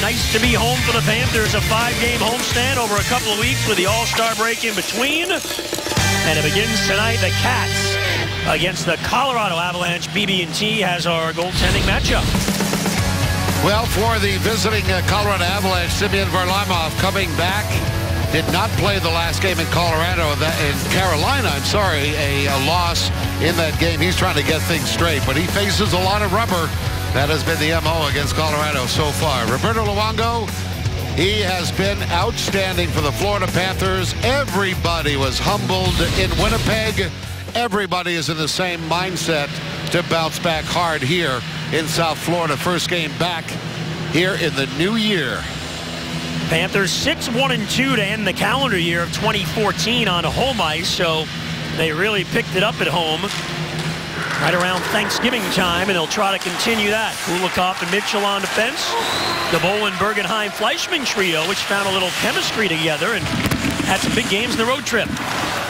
Nice to be home for the Panthers. A 5-game homestand over a couple of weeks with the All-Star break in between. And it begins tonight. The Cats against the Colorado Avalanche. BB&T has our goaltending matchup. Well, for the visiting Colorado Avalanche, Semyon Varlamov coming back. Did not play the last game in Colorado, in Carolina, I'm sorry, a loss in that game. He's trying to get things straight, but he faces a lot of rubber. That has been the MO against Colorado so far. Roberto Luongo, he has been outstanding for the Florida Panthers. Everybody was humbled in Winnipeg. Everybody is in the same mindset to bounce back hard here in South Florida. First game back here in the new year. Panthers 6-1-2 to end the calendar year of 2014 on home ice, so they really picked it up at home right around Thanksgiving time, and they'll try to continue that. Kulikov and Mitchell on defense. The Bolin, Bergenheim, Fleischmann trio, which found a little chemistry together and had some big games in the road trip.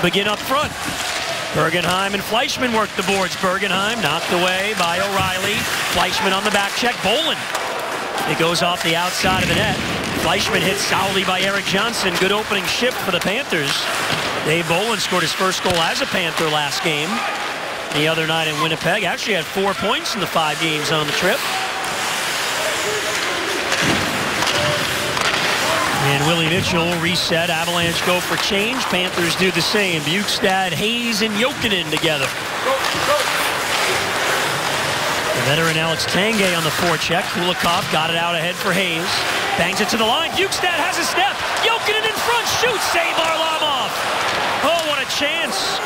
Begin up front. Bergenheim and Fleischmann work the boards. Bergenheim knocked away by O'Reilly. Fleischmann on the back check. Bolin. It goes off the outside of the net. Fleischmann hit solidly by Erik Johnson. Good opening shift for the Panthers. Dave Bolin scored his first goal as a Panther last game. The other night in Winnipeg. Actually had 4 points in the 5 games on the trip. And Willie Mitchell reset. Avalanche go for change. Panthers do the same. Bjugstad, Hayes, and Jokinen together. The veteran Alex Tanguay on the forecheck. Kulikov got it out ahead for Hayes. Bangs it to the line. Bjugstad has a step. Jokinen in front. Shoots. Save Varlamov. Oh, what a chance.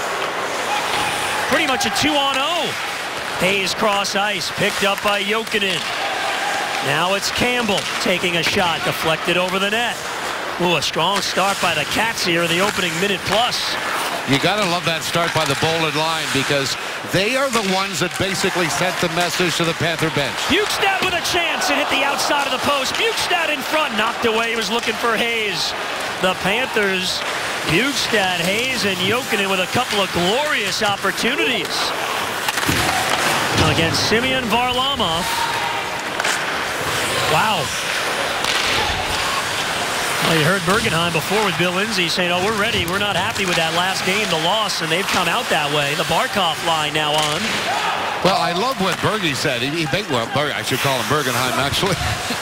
Pretty much a 2-on-0. Hayes cross ice. Picked up by Jokinen. Now it's Campbell taking a shot. Deflected over the net. Ooh, a strong start by the Cats here in the opening minute plus. You got to love that start by the Bolin line because they are the ones that basically sent the message to the Panther bench. Bjugstad with a chance and hit the outside of the post. Bjugstad in front, knocked away. He was looking for Hayes. The Panthers, Bjugstad, Hayes, and Jokinen with a couple of glorious opportunities against Semyon Varlamov. Wow. Well, you heard Bergenheim before with Bill Lindsay saying, oh, we're ready. We're not happy with that last game, the loss, and they've come out that way. The Barkov line now on. Well, I love what Bergie said. I should call him Bergenheim, actually.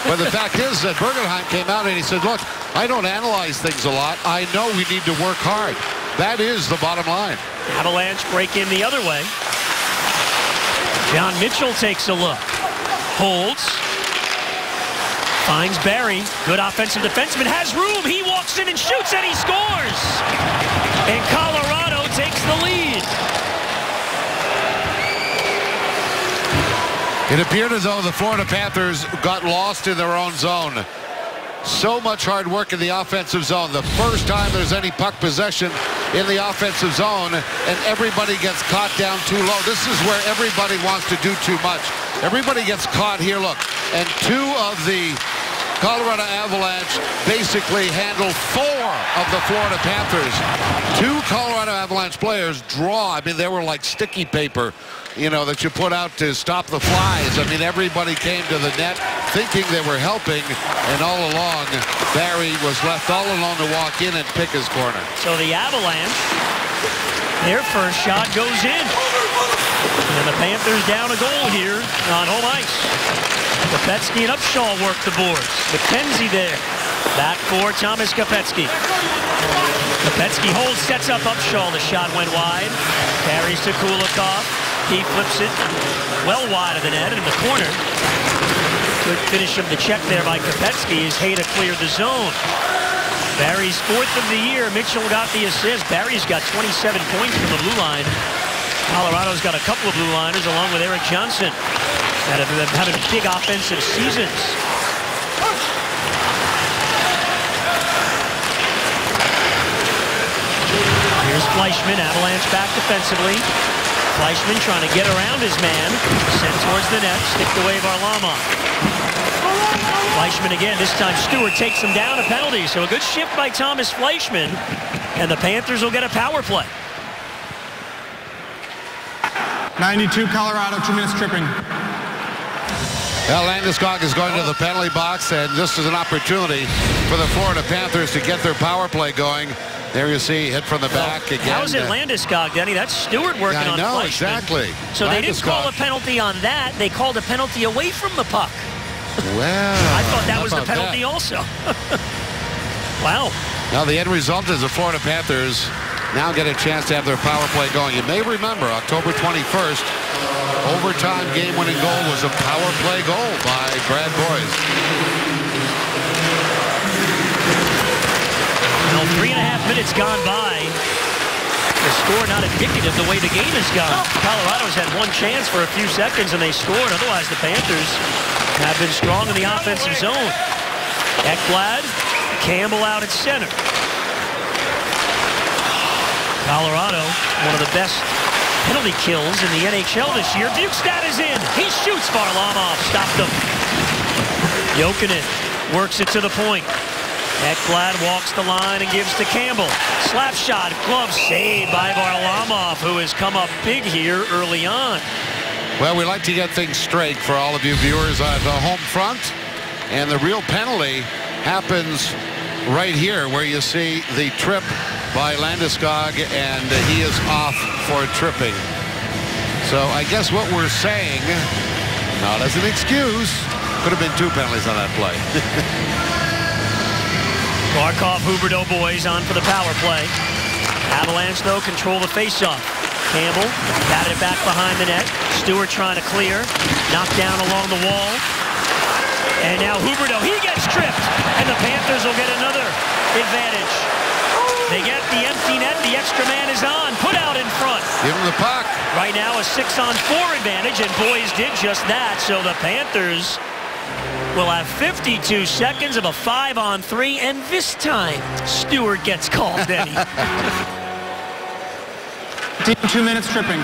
But the fact is that Bergenheim came out and he said, look, I don't analyze things a lot. I know we need to work hard. That is the bottom line. Avalanche break in the other way. John Mitchell takes a look. Holds. Finds Barry. Good offensive defenseman. Has room. He walks in and shoots, and he scores. And Colorado takes the lead. It appeared as though the Florida Panthers got lost in their own zone. So much hard work in the offensive zone. The first time there's any puck possession in the offensive zone, and everybody gets caught down too low. This is where everybody wants to do too much. Everybody gets caught here, look. And 2 of the Colorado Avalanche basically handled 4 of the Florida Panthers. 2 Colorado Avalanche players draw. I mean, they were like sticky paper, you know, that you put out to stop the flies. I mean, everybody came to the net thinking they were helping, and all along, Barry was left all alone to walk in and pick his corner. So the Avalanche, their first shot goes in. And the Panthers down a goal here on home ice. Kopetsky and Upshaw work the boards. McKenzie there. Back for Thomas Kopetsky. Kopetsky holds, sets up Upshaw. The shot went wide. Carries to Kulikov. He flips it well wide of the net in the corner. Good finish of the check there by Kopetsky as Hayda cleared the zone. Barry's 4th of the year. Mitchell got the assist. Barry's got 27 points from the blue line. Colorado's got a couple of blue liners along with Erik Johnson that have been having big offensive seasons. Here's Fleischmann, Avalanche back defensively. Fleischmann trying to get around his man. Sent towards the net, sticked away Varlamov. Fleischmann again, this time Stewart takes him down, a penalty. So a good shift by Thomas Fleischmann, and the Panthers will get a power play. 92 Colorado, 2 minutes tripping. Well, Landeskog is going to the penalty box, and this is an opportunity for the Florida Panthers to get their power play going. There you see, hit from the back again. How is it Landeskog, Denny? That's Stewart working on Fleischmann. Exactly. So Landeskog. They didn't call a penalty on that. They called a penalty away from the puck. Well, I thought that was the penalty also. Wow. Now the end result is the Florida Panthers now get a chance to have their power play going. You may remember October 21st, overtime game-winning goal was a power play goal by Brad Boyes. Well, 3.5 minutes gone by. The score not indicative the way the game has gone. Colorado's had one chance for a few seconds and they scored. Otherwise, the Panthers have been strong in the offensive zone. Ekblad, Campbell out at center. Colorado, one of the best penalty kills in the NHL this year. Bukestad is in. He shoots. Varlamov stopped him. Jokinen works it to the point. Ekblad walks the line and gives to Campbell. Slap shot, glove saved by Varlamov, who has come up big here early on. Well, we like to get things straight for all of you viewers at the home front. And the real penalty happens right here where you see the trip by Landeskog, and he is off for tripping. So I guess what we're saying, not as an excuse, could have been 2 penalties on that play. Barkov, Huberdeau boys on for the power play. Avalanche, though, control the faceoff. Campbell batted it back behind the net. Stewart trying to clear. Knocked down along the wall. And now Huberdeau, he gets tripped. And the Panthers will get another advantage. They get the empty net. The extra man is on. Put out in front. Give him the puck. Right now a 6-on-4 advantage, and Boyes did just that. So the Panthers will have 52 seconds of a 5-on-3, and this time Stewart gets called, Denny. 2 minutes tripping.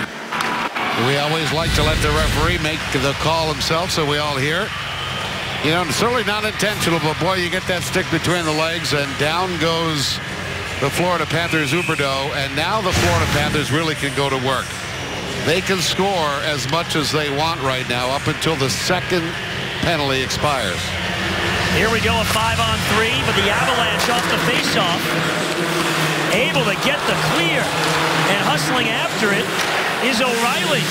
We always like to let the referee make the call himself so we all hear it. You know, certainly not intentional, but boy, you get that stick between the legs, and down goes the Florida Panthers, Huberdeau, and now the Florida Panthers really can go to work. They can score as much as they want right now up until the second penalty expires. Here we go, a 5-on-3, but the Avalanche off the faceoff, able to get the clear, and hustling after it is O'Reilly.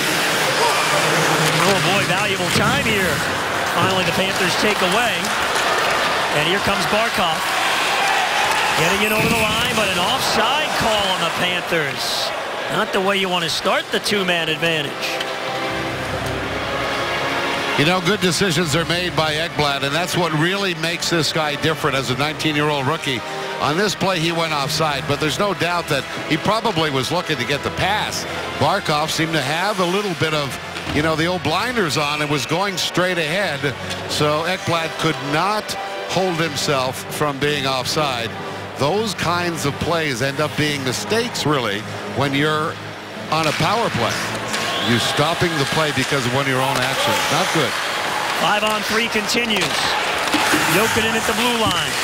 Oh boy, valuable time here. Finally, the Panthers take away, and here comes Barkov. Getting it over the line, but an offside call on the Panthers. Not the way you want to start the 2-man advantage. You know, good decisions are made by Ekblad, and that's what really makes this guy different as a 19-year-old rookie. On this play, he went offside, but there's no doubt that he probably was looking to get the pass. Barkov seemed to have a little bit of, you know, the old blinders on and was going straight ahead. So Ekblad could not hold himself from being offside. Those kinds of plays end up being mistakes, really, when you're on a power play. You stopping the play because of one of your own actions. Not good. 5-on-3 continues. Jokinen at the blue line.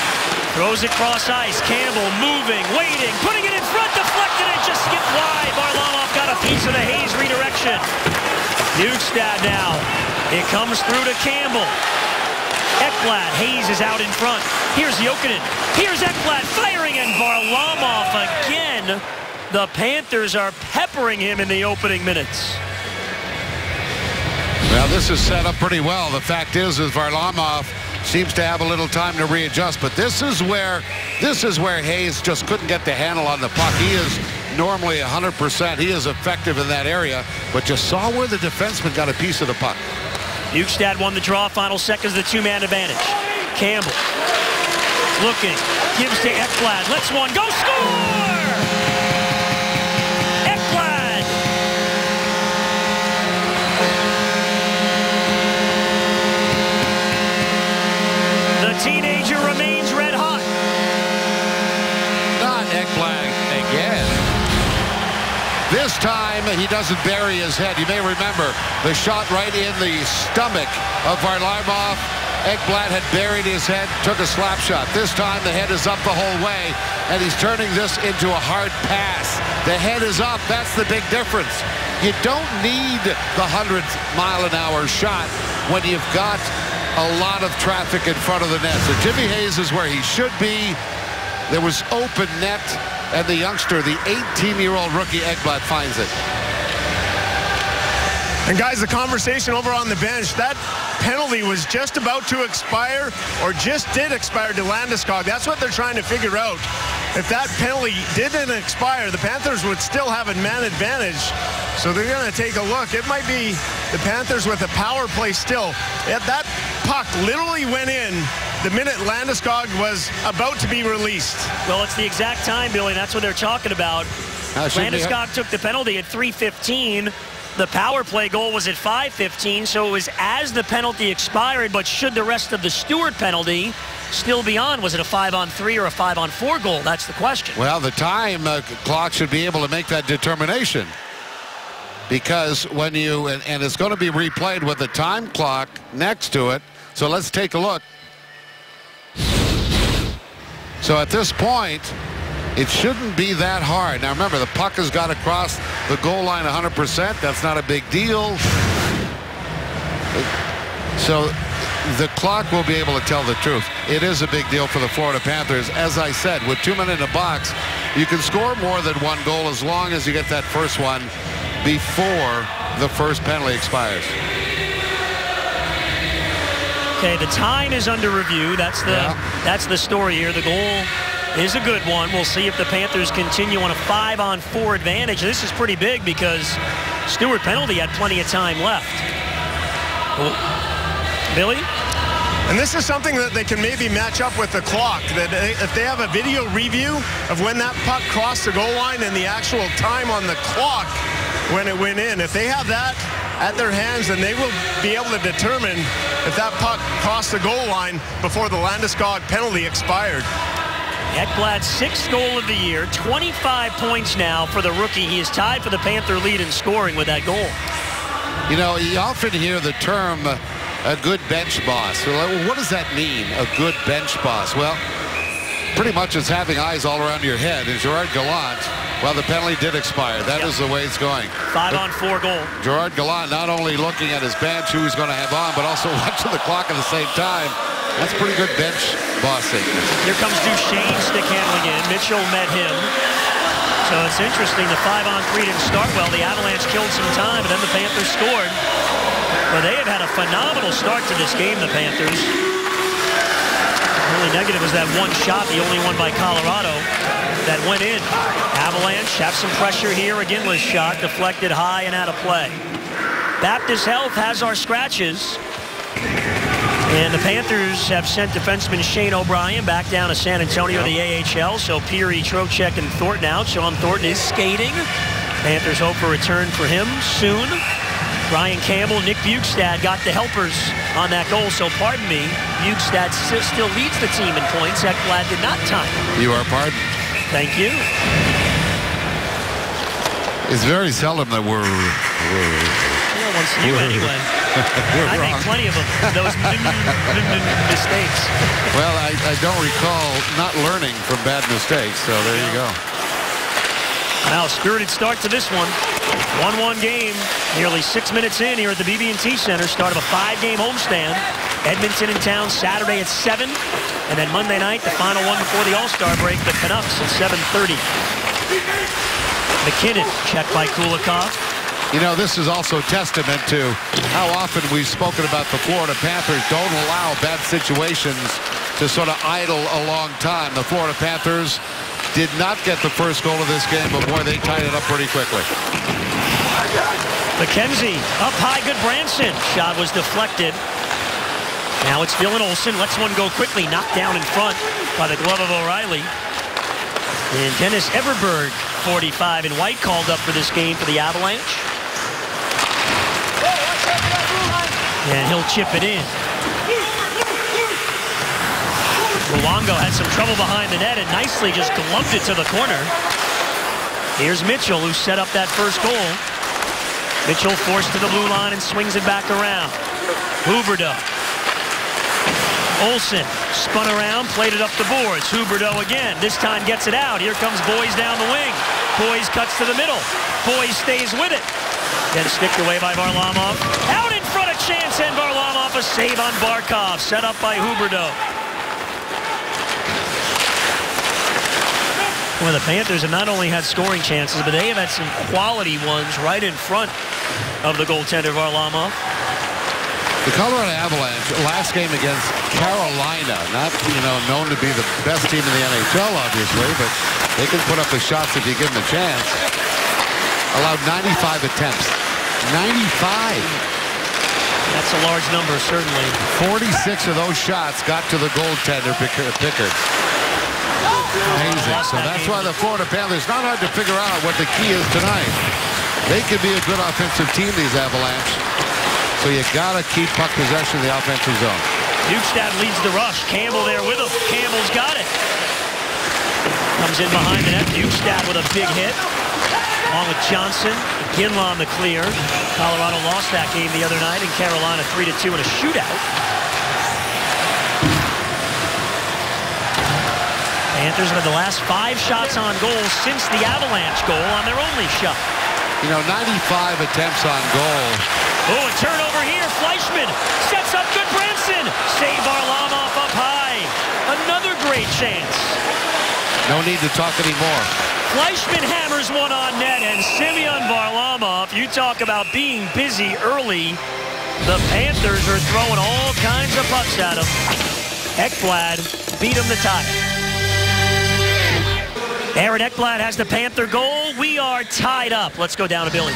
Throws it cross ice. Campbell moving, waiting, putting it in front, deflected it, just skipped wide. Varlamov got a piece of the Hayes redirection. Bukestad now. It comes through to Campbell. Ekblad, Hayes is out in front. Here's Jokinen. Here's Ekblad firing, and Varlamov again. The Panthers are peppering him in the opening minutes. Well, this is set up pretty well. The fact is Varlamov seems to have a little time to readjust, but this is where Hayes just couldn't get the handle on the puck. He is normally 100%. He is effective in that area, but you saw where the defenseman got a piece of the puck. Bukestad won the draw. Final seconds, the 2-man advantage. Campbell looking, gives to Ekblad. Lets one go, score! Ekblad! The teenager remains red hot. Not Ekblad again. This time he doesn't bury his head. You may remember the shot right in the stomach of Varlamov. Ekblad had buried his head, took a slap shot. This time the head is up the whole way, and he's turning this into a hard pass. The head is up. That's the big difference. You don't need the 100-mile-an-hour shot when you've got a lot of traffic in front of the net. So Jimmy Hayes is where he should be. There was open net, and the youngster, the 18-year-old rookie Ekblad, finds it. And guys, the conversation over on the bench, that penalty was just about to expire or just did expire to Landeskog. That's what they're trying to figure out. If that penalty didn't expire, the Panthers would still have a man advantage. So they're going to take a look. It might be the Panthers with a power play still. That puck literally went in the minute Landeskog was about to be released. Well, it's the exact time, Billy. That's what they're talking about. Landeskog took the penalty at 3:15. The power play goal was at 5:15, so it was as the penalty expired, but should the rest of the Stewart penalty still be on? Was it a 5-on-3 or a 5-on-4 goal? That's the question. Well, the time clock should be able to make that determination. Because when you, and it's going to be replayed with the time clock next to it. So let's take a look. So at this point, it shouldn't be that hard. Now remember, the puck has got to cross the goal line 100%. That's not a big deal. So the clock will be able to tell the truth. It is a big deal for the Florida Panthers. As I said, with 2 men in the box, you can score more than one goal as long as you get that first one before the first penalty expires. Okay, the time is under review. That's the story here. The goal is a good one. We'll see if the Panthers continue on a 5-on-4 advantage. This is pretty big because Stewart penalty had plenty of time left. Billy? And this is something that they can maybe match up with the clock. That if they have a video review of when that puck crossed the goal line and the actual time on the clock when it went in, if they have that at their hands, then they will be able to determine if that puck crossed the goal line before the Landeskog penalty expired. Ekblad's 6th goal of the year, 25 points now for the rookie. He is tied for the Panther lead in scoring with that goal. You know, you often hear the term a good bench boss. Well, what does that mean, a good bench boss? Well, pretty much it's having eyes all around your head. And Gerard Gallant, well, the penalty did expire. That is the way it's going. 5-on-4 goal. Gerard Gallant not only looking at his bench, who he's going to have on, but also watching the clock at the same time. That's pretty good bench bossing. Here comes Duchesne stick handling in. Mitchell met him. So it's interesting. The 5-on-3 didn't start well. The Avalanche killed some time, and then the Panthers scored. Well, they have had a phenomenal start to this game, the Panthers. The only negative was that one shot, the only one by Colorado, that went in. Avalanche have some pressure here. A Ginlas shot deflected high and out of play. Baptist Health has our scratches. And the Panthers have sent defenseman Shane O'Brien back down to San Antonio, the AHL. So Peary, Trocheck, and Thornton out. Sean Thornton is skating. Panthers hope for a return for him soon. Brian Campbell, Nick Bjugstad got the helpers on that goal. So pardon me, Bjugstad still leads the team in points. Ekblad did not time. You are pardoned. Thank you. It's very seldom that we're once you anyway. I make plenty of them, those mistakes. Well, I don't recall not learning from bad mistakes, so there you go. Now, spirited start to this one. 1-1 game, nearly 6 minutes in here at the BB&T Center. Start of a 5-game homestand. Edmonton in town Saturday at 7. And then Monday night, the final one before the All-Star break, the Canucks at 7:30. McKinnon, checked by Kulikov. You know, this is also testament to how often we've spoken about the Florida Panthers don't allow bad situations to sort of idle a long time. The Florida Panthers did not get the first goal of this game, but boy, they tied it up pretty quickly. McKenzie up high, good Branson. Shot was deflected. Now it's Dylan Olsen. Lets one go quickly. Knocked down in front by the glove of O'Reilly. And Dennis Everberg, 45 in white, called up for this game for the Avalanche. And he'll chip it in. Luongo had some trouble behind the net and nicely just gloved it to the corner. Here's Mitchell, who set up that first goal. Mitchell forced to the blue line and swings it back around. Huberdeau. Olsen spun around, played it up the boards. Huberdeau again. This time gets it out. Here comes Boyes down the wing. Boyes cuts to the middle. Boyes stays with it. Then sticked away by Varlamov. Out in front of Chance, and Varlamov a save on Barkov, set up by Huberdeau. Well, the Panthers have not only had scoring chances, but they have had some quality ones right in front of the goaltender Varlamov. The Colorado Avalanche, last game against Carolina, not, known to be the best team in the NHL, obviously, but they can put up the shots if you give them a chance. Allowed 95 attempts. 95. That's a large number, certainly. 46 of those shots got to the goaltender, Pickard. Amazing. So that's why the Florida Panthers, not hard to figure out what the key is tonight. They could be a good offensive team, these Avalanche. So you got to keep puck possession in the offensive zone. Bjugstad leads the rush. Campbell there with him. Campbell's got it. Comes in behind the net. Bjugstad with a big hit. Along with Johnson. Ginla on the clear. Colorado lost that game the other night in Carolina 3-2 in a shootout. Panthers have had the last 5 shots on goal since the Avalanche goal on their only shot. 95 attempts on goal. Oh, a turnover here. Fleischmann sets up Goodbranson. Save Varlamov up high. Another great chance. No need to talk anymore. Fleischmann hammers one on net, and Semyon Varlamov, you talk about being busy early. The Panthers are throwing all kinds of pucks at him. Ekblad beat him to tie it. Aaron Ekblad has the Panther goal. We are tied up. Let's go down to Billy.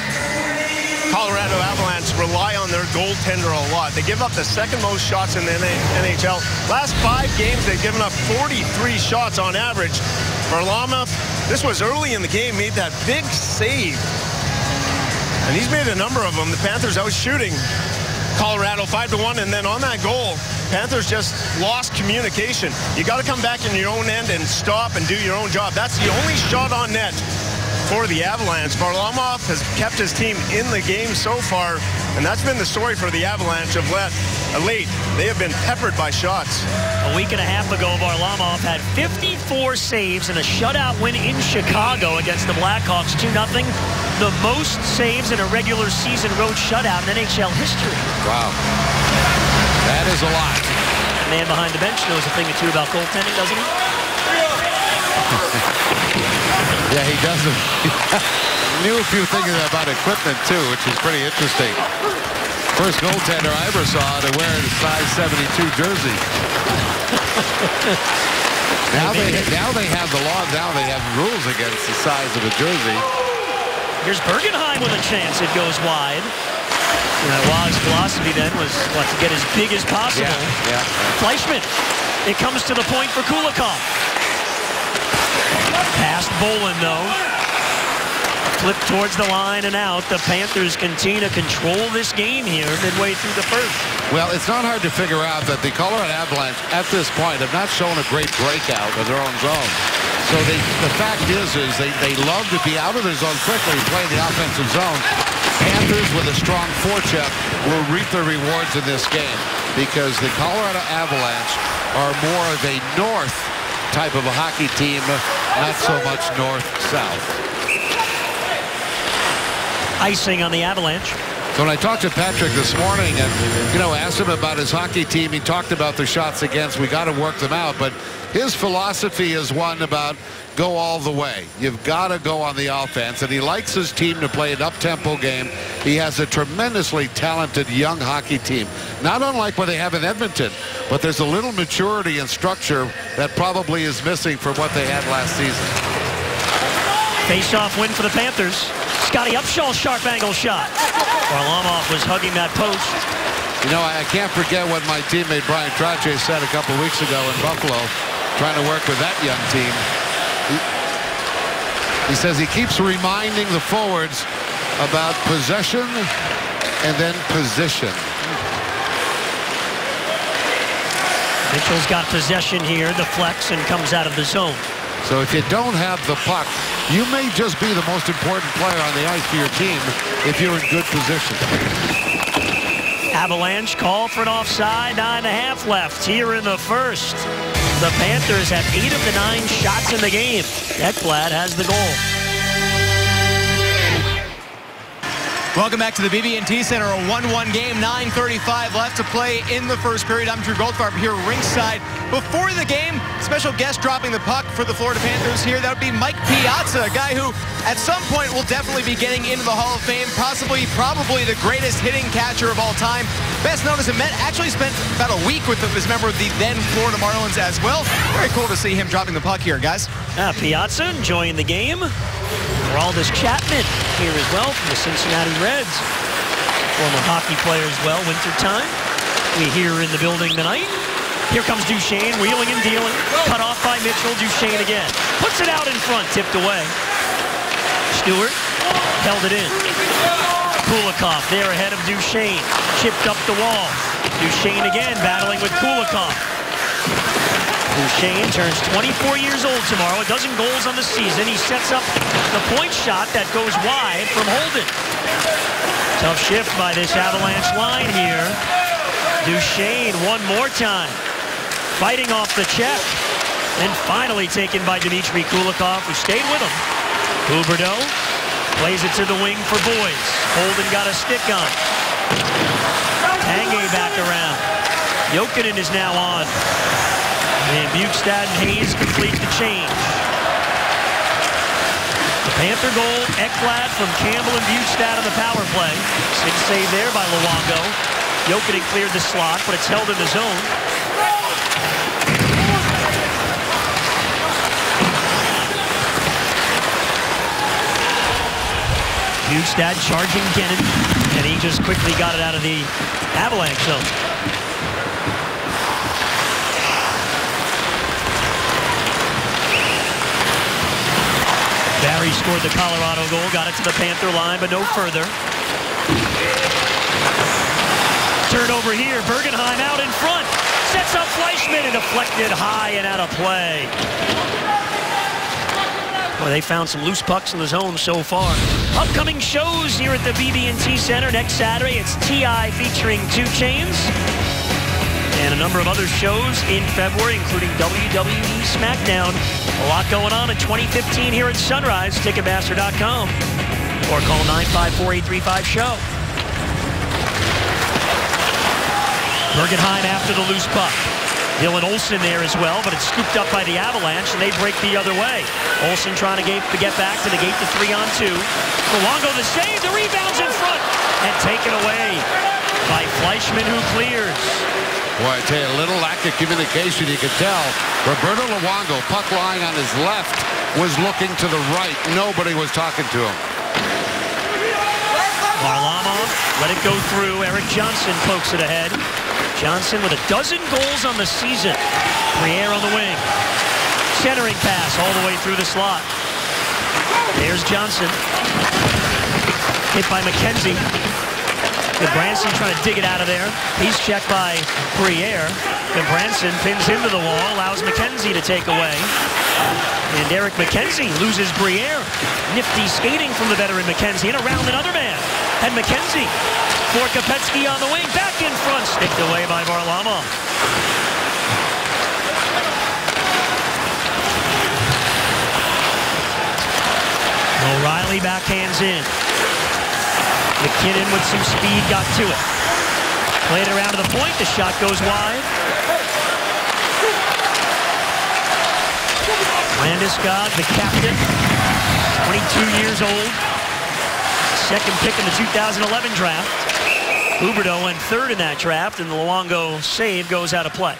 Colorado Avalanche rely on their goaltender a lot. They give up the second most shots in the NHL. Last 5 games, they've given up 43 shots on average. Varlamov, this was early in the game, made that big save. And he's made a number of them. The Panthers out shooting Colorado 5-1, and then on that goal, Panthers just lost communication. You got to come back in your own end and stop and do your own job. That's the only shot on net for the Avalanche. Varlamov has kept his team in the game so far, and that's been the story for the Avalanche of late. They have been peppered by shots. A week and a half ago, Varlamov had 54 saves in a shutout win in Chicago against the Blackhawks 2-0. The most saves in a regular season road shutout in NHL history. Wow. That is a lot. The man behind the bench knows a thing or two about goaltending, doesn't he? Yeah, he doesn't. Knew a few things about equipment, too, which is pretty interesting. First goaltender I ever saw to wear a size 72 jersey. Now they have the law. Now they have rules against the size of a jersey. Here's Bergenheim with a chance. It goes wide. Wag's philosophy then was to get as big as possible. Yeah. Fleischmann. It comes to the point for Kulikov. Past Bolin, though. Flip towards the line and out. The Panthers continue to control this game here midway through the first. Well, it's not hard to figure out that the Colorado Avalanche, at this point, have not shown a great breakout of their own zone. So the fact is they love to be out of their zone quickly and play the offensive zone. Panthers with a strong forecheck will reap their rewards in this game because the Colorado Avalanche are more of a north type of a hockey team, not so much north-south. Icing on the Avalanche. So when I talked to Patrick this morning and, asked him about his hockey team, he talked about the shots against. We got to work them out. But his philosophy is one about go all the way. You've got to go on the offense. And he likes his team to play an up-tempo game. He has a tremendously talented young hockey team. Not unlike what they have in Edmonton. But there's a little maturity and structure that probably is missing from what they had last season. Face-off win for the Panthers. Scotty Upshaw, sharp angle shot. Varlamov was hugging that post. I can't forget what my teammate Brian Trottier said a couple weeks ago in Buffalo, trying to work with that young team. He says he keeps reminding the forwards about possession and then position. Mitchell's got possession here, the flex, and comes out of the zone. So if you don't have the puck, you may just be the most important player on the ice for your team if you're in good position. Avalanche call for an offside, 9.5 left here in the first. The Panthers have 8 of the 9 shots in the game. Ekblad has the goal. Welcome back to the BB&T Center, a 1-1 game, 9:35 left to play in the first period. I'm Drew Goldfarb here ringside. Before the game, special guest dropping the puck for the Florida Panthers here. That would be Mike Piazza, a guy who at some point will definitely be getting into the Hall of Fame, probably the greatest hitting catcher of all time. Best known as a Met, actually spent about a week with them as a member of the then Florida Marlins as well. Very cool to see him dropping the puck here, guys. Piazza enjoying the game. Aroldis Chapman here as well from the Cincinnati Reds. Former hockey player as well, wintertime. We here in the building tonight. Here comes Duchesne, wheeling and dealing. Cut off by Mitchell. Duchesne again. Puts it out in front, tipped away. Stewart held it in. Kulikov there ahead of Duchesne. Chipped up the wall. Duchesne again battling with Kulikov. Duchesne turns 24 years old tomorrow. A dozen goals on the season. He sets up the point shot that goes wide from Holden. Tough shift by this Avalanche line here. Duchesne one more time. Fighting off the check. And finally taken by Dmitry Kulikov, who stayed with him. Huberdeau plays it to the wing for Boyce. Holden got a stick on. Tanguay back around. Jokinen is now on. And Bjugstad and Hayes complete the change. The Panther goal, Ekblad from Campbell and Bjugstad on the power play. Big save there by Luongo. Jokinen cleared the slot, but it's held in the zone. Bjugstad charging Gennin, and he just quickly got it out of the Avalanche zone. Barry scored the Colorado goal, got it to the Panther line, but no further. Turnover here, Bergenheim out in front. Sets up Fleischmann and deflected high and out of play. Boy, they found some loose pucks in the zone so far. Upcoming shows here at the BB&T Center next Saturday. It's T.I. featuring 2 Chainz. And a number of other shows in February, including WWE SmackDown. A lot going on in 2015 here at Sunrise. Ticketmaster.com or call 954-835-SHOW. Bergenheim after the loose puck. Dylan Olsen there as well, but it's scooped up by the Avalanche, and they break the other way. Olsen trying to get back to negate the 3-on-2. Luongo the save, the rebound's in front, and taken away by Fleischmann, who clears. Boy, I tell you, a little lack of communication. You could tell Roberto Luongo, puck lying on his left, was looking to the right. Nobody was talking to him. Varlamov let it go through. Eric Johnson pokes it ahead. Johnson with a dozen goals on the season. Briere on the wing. Centering pass all the way through the slot. There's Johnson. Hit by McKenzie. Branson trying to dig it out of there. He's checked by Briere. And Branson pins into the wall, allows McKenzie to take away. And Eric McKenzie loses Briere. Nifty skating from the veteran McKenzie and around another man. And McKenzie for Kopetsky on the wing. Back in front. Sticked away by Varlamov. O'Reilly backhands in. McKinnon with some speed got to it. Played around to the point. The shot goes wide. Landeskog, the captain, 22 years old. Second pick in the 2011 draft. Huberdeau went third in that draft, and the Luongo save goes out of play.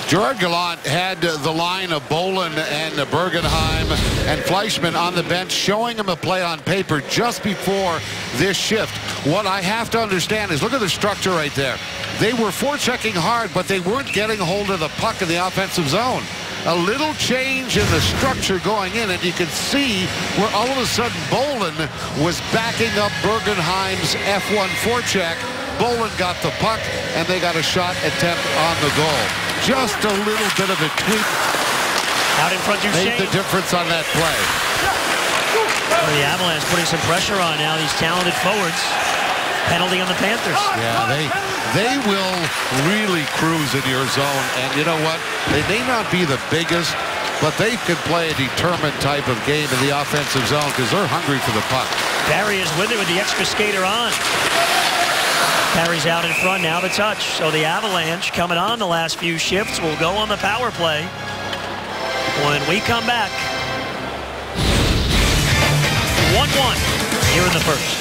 Gerard Gallant had the line of Bolin and Bergenheim and Fleischmann on the bench, showing him a play on paper just before this shift. What I have to understand is, look at the structure right there. They were forechecking hard, but they weren't getting hold of the puck in the offensive zone. A little change in the structure going in, and you can see where all of a sudden Bolin was backing up Bergenheim's F1 forecheck. Bolin got the puck, and they got a shot attempt on the goal. Just a little bit of a tweak out in front, Duchesne made the difference on that play. Well, the Avalanche putting some pressure on now, these talented forwards. Penalty on the Panthers. Yeah, they will really cruise in your zone, and you know what? They may not be the biggest, but they could play a determined type of game in the offensive zone because they're hungry for the puck. Barry is with it with the extra skater on. Carries out in front, now the touch. So the Avalanche coming on the last few shifts will go on the power play when we come back. 1-1 here in the first.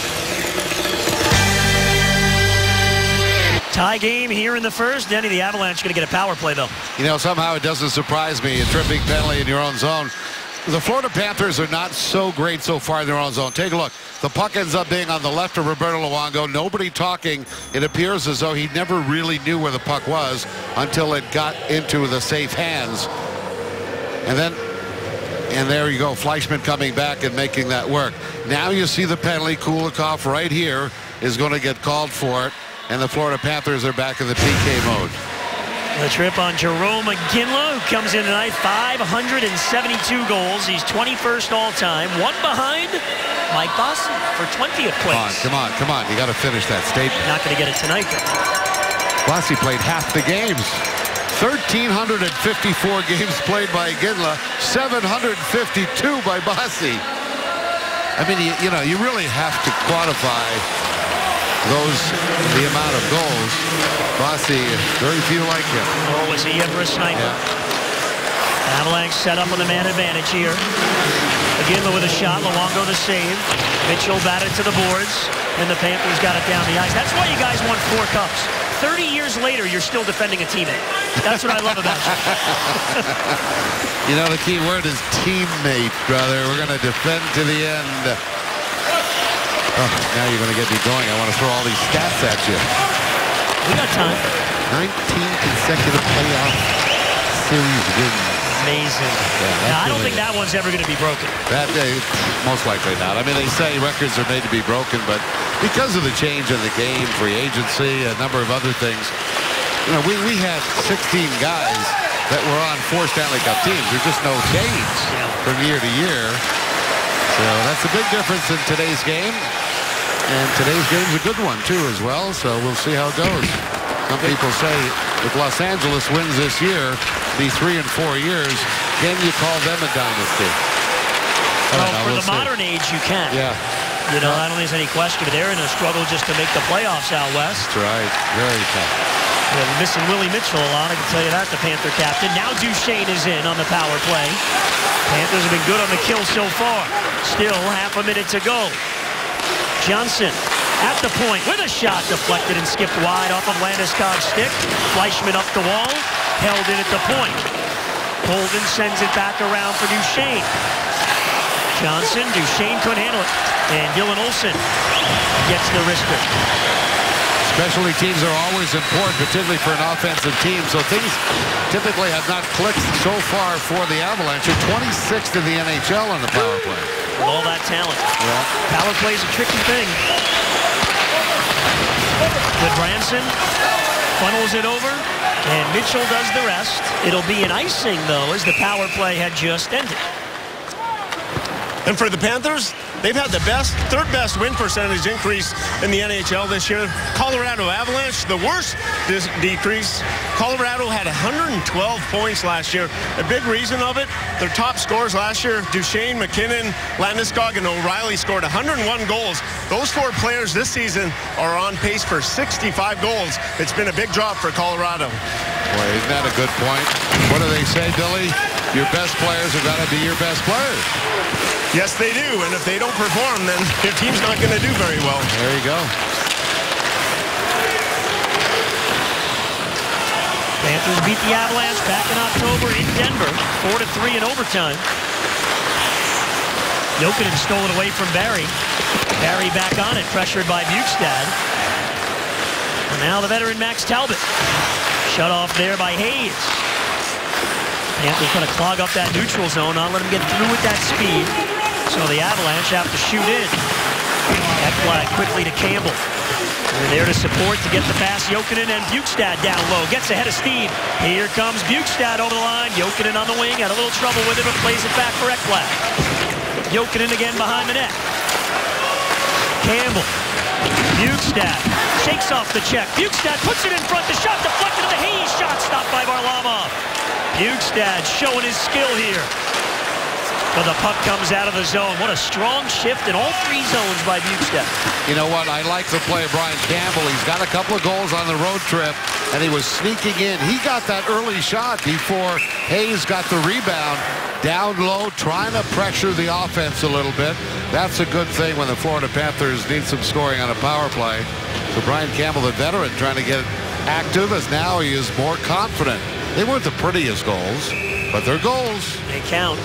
Tie game here in the first. Denny, the Avalanche going to get a power play, though. You know, somehow it doesn't surprise me. A tripping penalty in your own zone. The Florida Panthers are not so great so far in their own zone. Take a look. The puck ends up being on the left of Roberto Luongo. Nobody talking. It appears as though he never really knew where the puck was until it got into the safe hands. And there you go. Fleischmann coming back and making that work. Now you see the penalty. Kulikov right here is going to get called for it. And the Florida Panthers are back in the PK mode. The trip on Jarome Iginla, who comes in tonight, 572 goals. He's 21st all-time. One behind Mike Bossy for 20th place. Come on. You got to finish that statement. Not going to get it tonight, though. Bossy played half the games. 1,354 games played by Iginla, 752 by Bossy. I mean, you really have to quantify the amount of goals. Bossy, very few like him. Oh, was he ever a sniper? Yeah. Avalanche set up on the man advantage here. Iginla with a shot, Luongo the save. Mitchell batted to the boards, and the Panthers got it down the ice. That's why you guys won 4 cups. 30 years later, you're still defending a teammate. That's what I love about you. You know, the key word is teammate, brother. We're going to defend to the end. Oh, now you're going to get me going. I want to throw all these stats at you. We got time. 19 consecutive playoff series wins. Amazing. Yeah, I don't think that one's ever going to be broken. That most likely not. I mean, they say records are made to be broken, but because of the change in the game, free agency, a number of other things, you know, we had 16 guys that were on 4 Stanley Cup teams. There's just no change from year to year. So that's a big difference in today's game. And today's game's a good one, too, as well. So we'll see how it goes. Some people say if Los Angeles wins this year, be 3 and 4 years, can you call them a dynasty? Well, for the modern age, you can. Yeah. You know, I don't think there's any question, but they're in a struggle just to make the playoffs out west. That's right. Very tough. We're missing Willie Mitchell a lot, I can tell you that, the Panther captain. Now Duchesne is in on the power play. Panthers have been good on the kill so far. Still half a minute to go. Johnson at the point with a shot deflected and skipped wide off of Landeskog's stick. Fleischmann up the wall, held in at the point. Holden sends it back around for Duchesne. Johnson, Duchesne couldn't handle it. And Dylan Olsen gets the wrister. Specialty teams are always important, particularly for an offensive team. So things typically have not clicked so far for the Avalanche. They're 26th in the NHL on the power play. With all that talent. Yeah. Power play is a tricky thing. With Branson, funnels it over, and Mitchell does the rest. It'll be an icing, though, as the power play had just ended. And for the Panthers, they've had the third best win percentage increase in the NHL this year. Colorado Avalanche, the worst decrease. Colorado had 112 points last year. A big reason of it, their top scorers last year, Duchesne, McKinnon, Landeskog, and O'Reilly scored 101 goals. Those 4 players this season are on pace for 65 goals. It's been a big drop for Colorado. Boy, isn't that a good point? What do they say, Billy? Your best players have got to be your best players. Yes, they do. And if they don't perform, then their team's not going to do very well. There you go. Panthers beat the Avalanche back in October in Denver, 4-3 in overtime. Jokinen stole it away from Barry. Barry back on it, pressured by Bukestad. And now the veteran Max Talbot. Shut off there by Hayes. Panthers going to clog up that neutral zone, not let him get through with that speed. So the Avalanche have to shoot in. Ekblad quickly to Campbell. They're there to support to get the pass. Jokinen and Bukestad down low. Gets ahead of Steve. Here comes Bukestad over the line. Jokinen on the wing. Had a little trouble with it, but plays it back for Ekblad. Jokinen again behind the net. Campbell. Bukestad shakes off the check. Bukestad puts it in front. The shot deflected to the Hayes shot. Stopped by Varlamov. Bukestad showing his skill here. But the puck comes out of the zone. What a strong shift in all three zones by Bukestad. You know what? I like the play of Brian Campbell. He's got a couple of goals on the road trip, and he was sneaking in. He got that early shot before Hayes got the rebound. Down low, trying to pressure the offense a little bit. That's a good thing when the Florida Panthers need some scoring on a power play. So Brian Campbell, the veteran, trying to get active as now he is more confident. They weren't the prettiest goals, but they're goals. They count.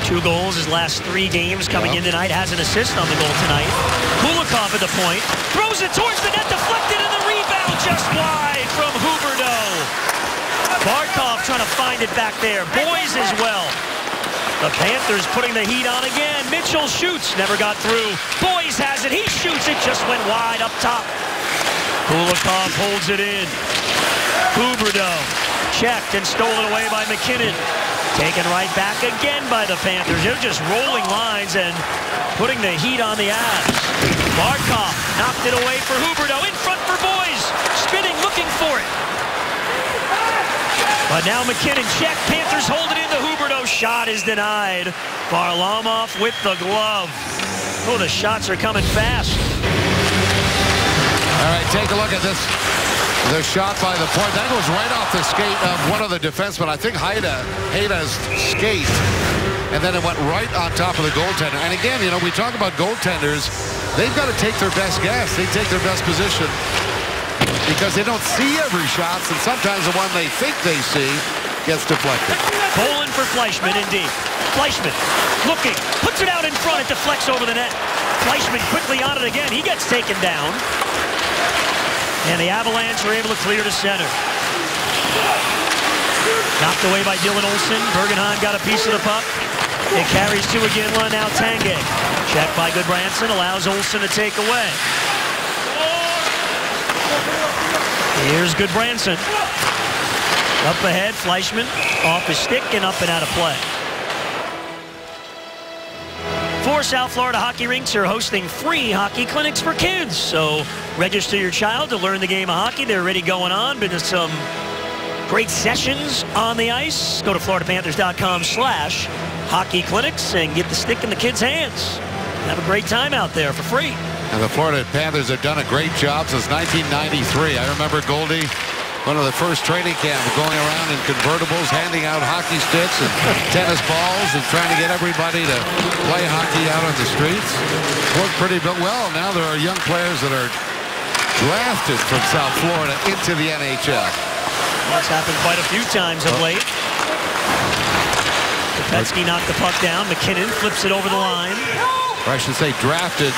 2 goals his last 3 games coming in tonight. Has an assist on the goal tonight. Kulikov at the point. Throws it towards the net. Deflected and the rebound just wide from Huberdeau. Barkov trying to find it back there. Boys as well. The Panthers putting the heat on again. Mitchell shoots. Never got through. Boys has it. He shoots it. Just went wide up top. Kulikov holds it in. Huberdeau checked and stolen away by McKinnon. Taken right back again by the Panthers. They're just rolling lines and putting the heat on the Avs. Barkov knocked it away for Huberdeau. In front for Boys. Spinning, looking for it. But now McKinnon check. Panthers hold it in. The Huberdeau shot is denied. Varlamov with the glove. Oh, the shots are coming fast. All right, take a look at this. The shot by the point. That goes right off the skate of one of the defensemen. I think Hayda's skate. And then it went right on top of the goaltender. And again, you know, we talk about goaltenders. They've got to take their best guess. They take their best position because they don't see every shot. And sometimes the one they think they see gets deflected. Poland for Fleischmann indeed. Fleischmann looking. Puts it out in front. It deflects over the net. Fleischmann quickly on it again. He gets taken down. And the Avalanche are able to clear to center. Knocked away by Dylan Olsen. Bergenheim got a piece of the puck. It carries to Iginla, now Tanguay. Checked by Goodbranson, allows Olsen to take away. Here's Goodbranson. Up ahead, Fleischmann off his stick and up and out of play. 4 South Florida hockey rinks are hosting free hockey clinics for kids. So register your child to learn the game of hockey. They're already going on. Been to some great sessions on the ice. Go to FloridaPanthers.com/hockey clinics and get the stick in the kids' hands. Have a great time out there for free. And the Florida Panthers have done a great job since 1993. I remember Goldie, one of the first training camp, going around in convertibles, handing out hockey sticks and tennis balls and trying to get everybody to play hockey out on the streets. Worked pretty well. Now there are young players that are drafted from South Florida into the NHL. That's happened quite a few times of late. Kopetsky knocked the puck down. McKinnon flips it over the line. Or I should say drafted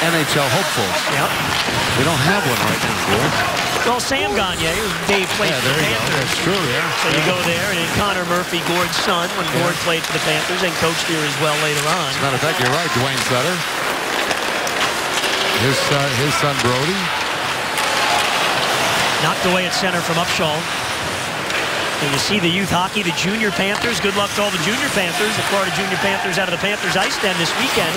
NHL hopefuls. Yep. We don't have one right now, boy. Well, Sam Gagne, Dave played for the Panthers. That's true, yeah. So you go there, and Connor Murphy, Gord's son, when Gord played for the Panthers and coached here as well later on. As a matter of fact, you're right, Dwayne Sutter. His son Brody. Knocked away at center from Upshaw. And you see the youth hockey, the junior Panthers. Good luck to all the junior Panthers. The Florida Junior Panthers out of the Panthers Ice Den this weekend.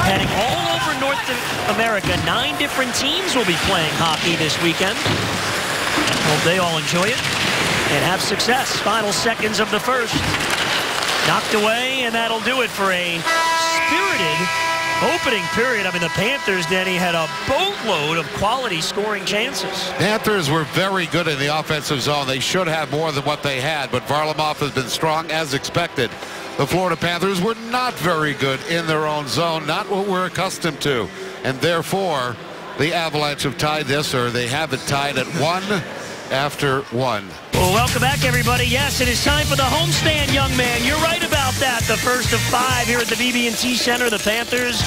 Heading all over North America. 9 different teams will be playing hockey this weekend. Hope they all enjoy it and have success. Final seconds of the first. Knocked away, and that'll do it for a spirited opening period. I mean, the Panthers, Denny, had a boatload of quality scoring chances. Panthers were very good in the offensive zone. They should have more than what they had, but Varlamov has been strong as expected. The Florida Panthers were not very good in their own zone, not what we're accustomed to. And therefore, the Avalanche have tied this, or they have it tied at 1 after 1. Well, welcome back, everybody. Yes, it is time for the homestand, young man. You're right about that. The first of 5 here at the BB&T Center. The Panthers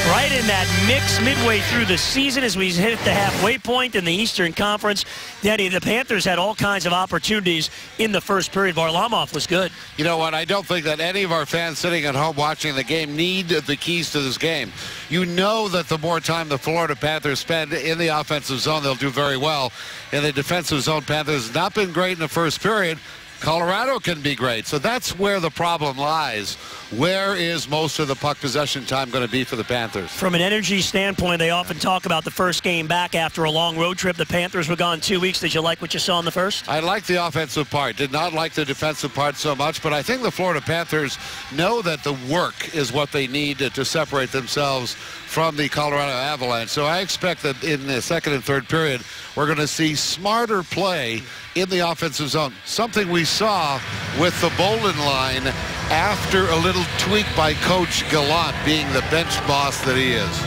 right in that mix midway through the season as we hit the halfway point in the Eastern Conference. Denny, the Panthers had all kinds of opportunities in the first period. Varlamov was good. You know what? I don't think that any of our fans sitting at home watching the game need the keys to this game. You know that the more time the Florida Panthers spend in the offensive zone, they'll do very well. In the defensive zone, Panthers have not been great in the first period. Colorado can be great. So that's where the problem lies. Where is most of the puck possession time going to be for the Panthers? From an energy standpoint, they often talk about the first game back after a long road trip. The Panthers were gone 2 weeks. Did you like what you saw in the first? I like the offensive part. Did not like the defensive part so much, but I think the Florida Panthers know that the work is what they need to separate themselves from the Colorado Avalanche. So I expect that in the second and third period, we're going to see smarter play in the offensive zone. Something we saw with the Bolden line after a little tweak by Coach Gallant, being the bench boss that he is.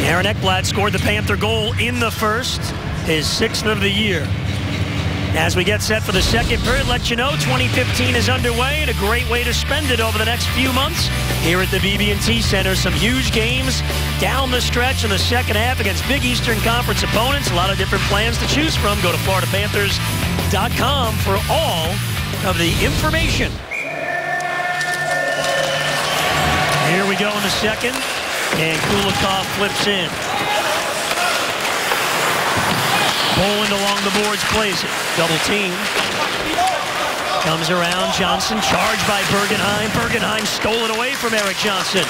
Aaron Ekblad scored the Panther goal in the first, his 6th of the year. As we get set for the second period, let you know 2015 is underway and a great way to spend it over the next few months here at the BB&T Center. Some huge games down the stretch in the second half against Big Eastern Conference opponents. A lot of different plans to choose from. Go to FloridaPanthers.com for all of the information. Here we go in the second, and Kulikov flips in. Poland along the boards plays it. Double team. Comes around. Johnson charged by Bergenheim. Bergenheim stolen away from Erik Johnson.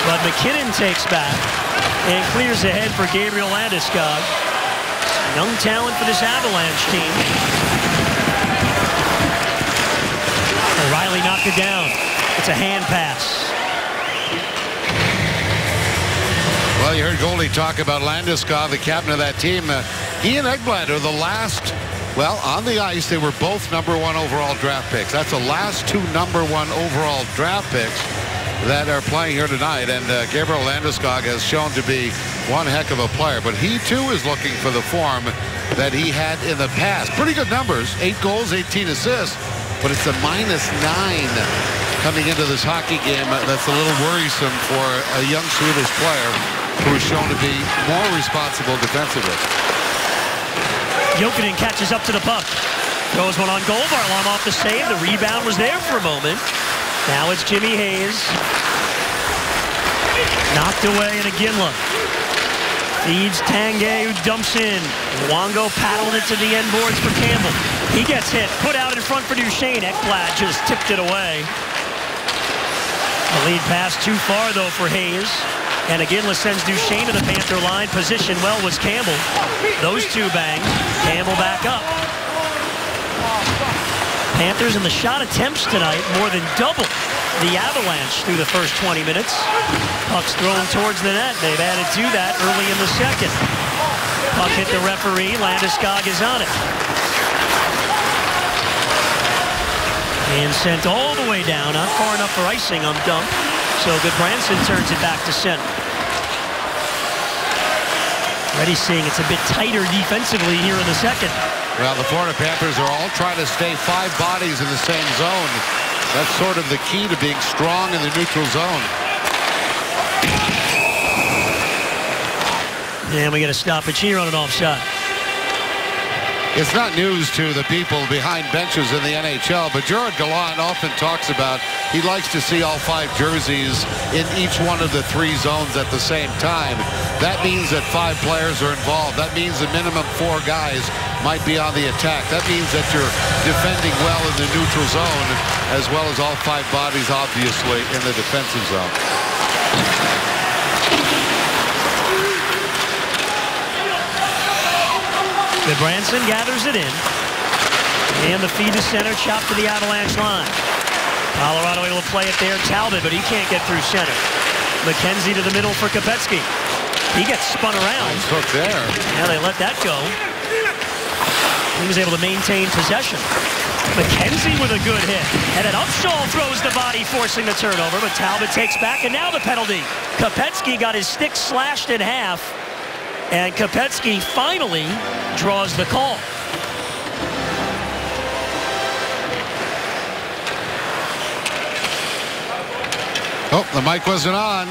But McKinnon takes back and clears ahead for Gabriel Landeskog. Young talent for this Avalanche team. O'Reilly knocked it down. It's a hand pass. Well, you heard Goldie talk about Landeskog, the captain of that team. He and Ekblad are the last, well, on the ice, they were both #1 overall draft picks. That's the last 2 #1 overall draft picks that are playing here tonight. And Gabriel Landeskog has shown to be one heck of a player. But he, too, is looking for the form that he had in the past. Pretty good numbers, 8 goals, 18 assists. But it's a -9 coming into this hockey game. That's a little worrisome for a young Swedish player who is shown to be more responsible defensively. Jokinen catches up to the puck. Throws one on goal. Varlamov off the save. The rebound was there for a moment. Now it's Jimmy Hayes. Knocked away in Iginla. Feeds Tanguay, who dumps in. Luongo paddled it to the end boards for Campbell. He gets hit. Put out in front for Duchesne. Ekblad just tipped it away. The lead pass too far, though, for Hayes. And Iginla sends Duchesne to the Panther line. Positioned well was Campbell. Those two bang. Campbell back up. Panthers in the shot attempts tonight more than double the Avalanche through the first 20 minutes. Puck's thrown towards the net. They've added to that early in the second. Puck hit the referee. Landeskog is on it. And sent all the way down. Not far enough for icing on dump. So Goodbranson turns it back to center. Already seeing it's a bit tighter defensively here in the second. Well, the Florida Panthers are all trying to stay 5 bodies in the same zone. That's sort of the key to being strong in the neutral zone. And we get a stoppage here on an offside. It's not news to the people behind benches in the NHL, but Gerard Gallant often talks about he likes to see all 5 jerseys in each one of the 3 zones at the same time. That means that 5 players are involved. That means a minimum 4 guys might be on the attack. That means that you're defending well in the neutral zone, as well as all 5 bodies, obviously, in the defensive zone. Goodbranson gathers it in. And the feed to center, chopped to the Avalanche line. Colorado able to play it there. Talbot, but he can't get through center. McKenzie to the middle for Kopecky. He gets spun around. Nice hook there. Now they let that go. He was able to maintain possession. McKenzie with a good hit. And then Upshaw throws the body, forcing the turnover. But Talbot takes back, and now the penalty. Kopecky got his stick slashed in half. And Kopecky finally draws the call. Oh, the mic wasn't on.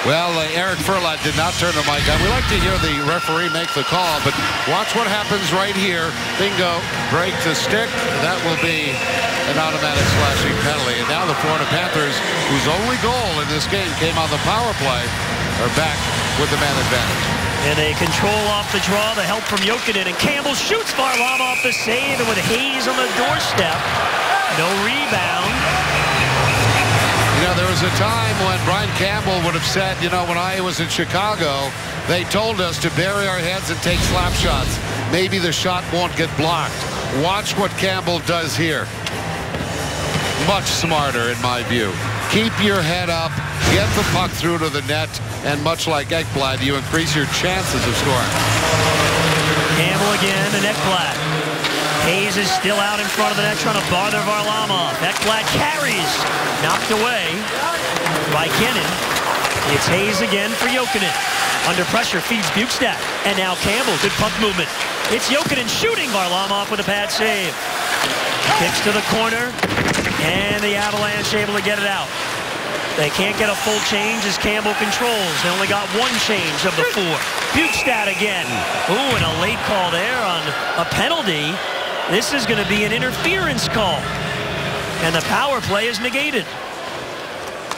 Well, Eric Furlan did not turn the mic on. We like to hear the referee make the call, but watch what happens right here. Bingo, break the stick. That will be an automatic slashing penalty. And now the Florida Panthers, whose only goal in this game came on the power play, are back with the man advantage. And they control off the draw, the help from Jokinen, and Campbell shoots Varlamov the save, and with Hayes on the doorstep, no rebound. You know, there was a time when Brian Campbell would have said, you know, when I was in Chicago, they told us to bury our heads and take slap shots. Maybe the shot won't get blocked. Watch what Campbell does here. Much smarter, in my view. Keep your head up, get the puck through to the net, and much like Ekblad, you increase your chances of scoring. Campbell again, and Ekblad. Hayes is still out in front of the net trying to bother Varlamov. Ekblad carries, knocked away by Kennan. It's Hayes again for Jokinen. Under pressure, feeds Bukestad. And now Campbell, good puck movement. It's Jokinen shooting Varlamov with a pad save. Kicks to the corner, and the Avalanche able to get it out. They can't get a full change as Campbell controls. They only got one change of the four. Bukestad again. Ooh, and a late call there on a penalty. This is going to be an interference call. And the power play is negated.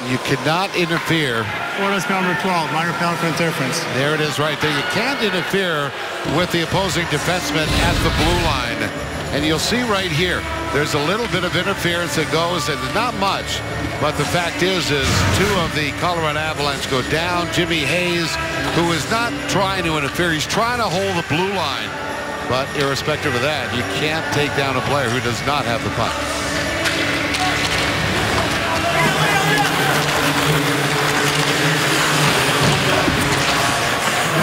You cannot interfere. Orders number 12, minor penalty for interference. There it is right there. You can't interfere with the opposing defenseman at the blue line. And you'll see right here, there's a little bit of interference that goes, and not much. But the fact is two of the Colorado Avalanche go down. Jimmy Hayes, who is not trying to interfere, he's trying to hold the blue line. But irrespective of that, you can't take down a player who does not have the puck.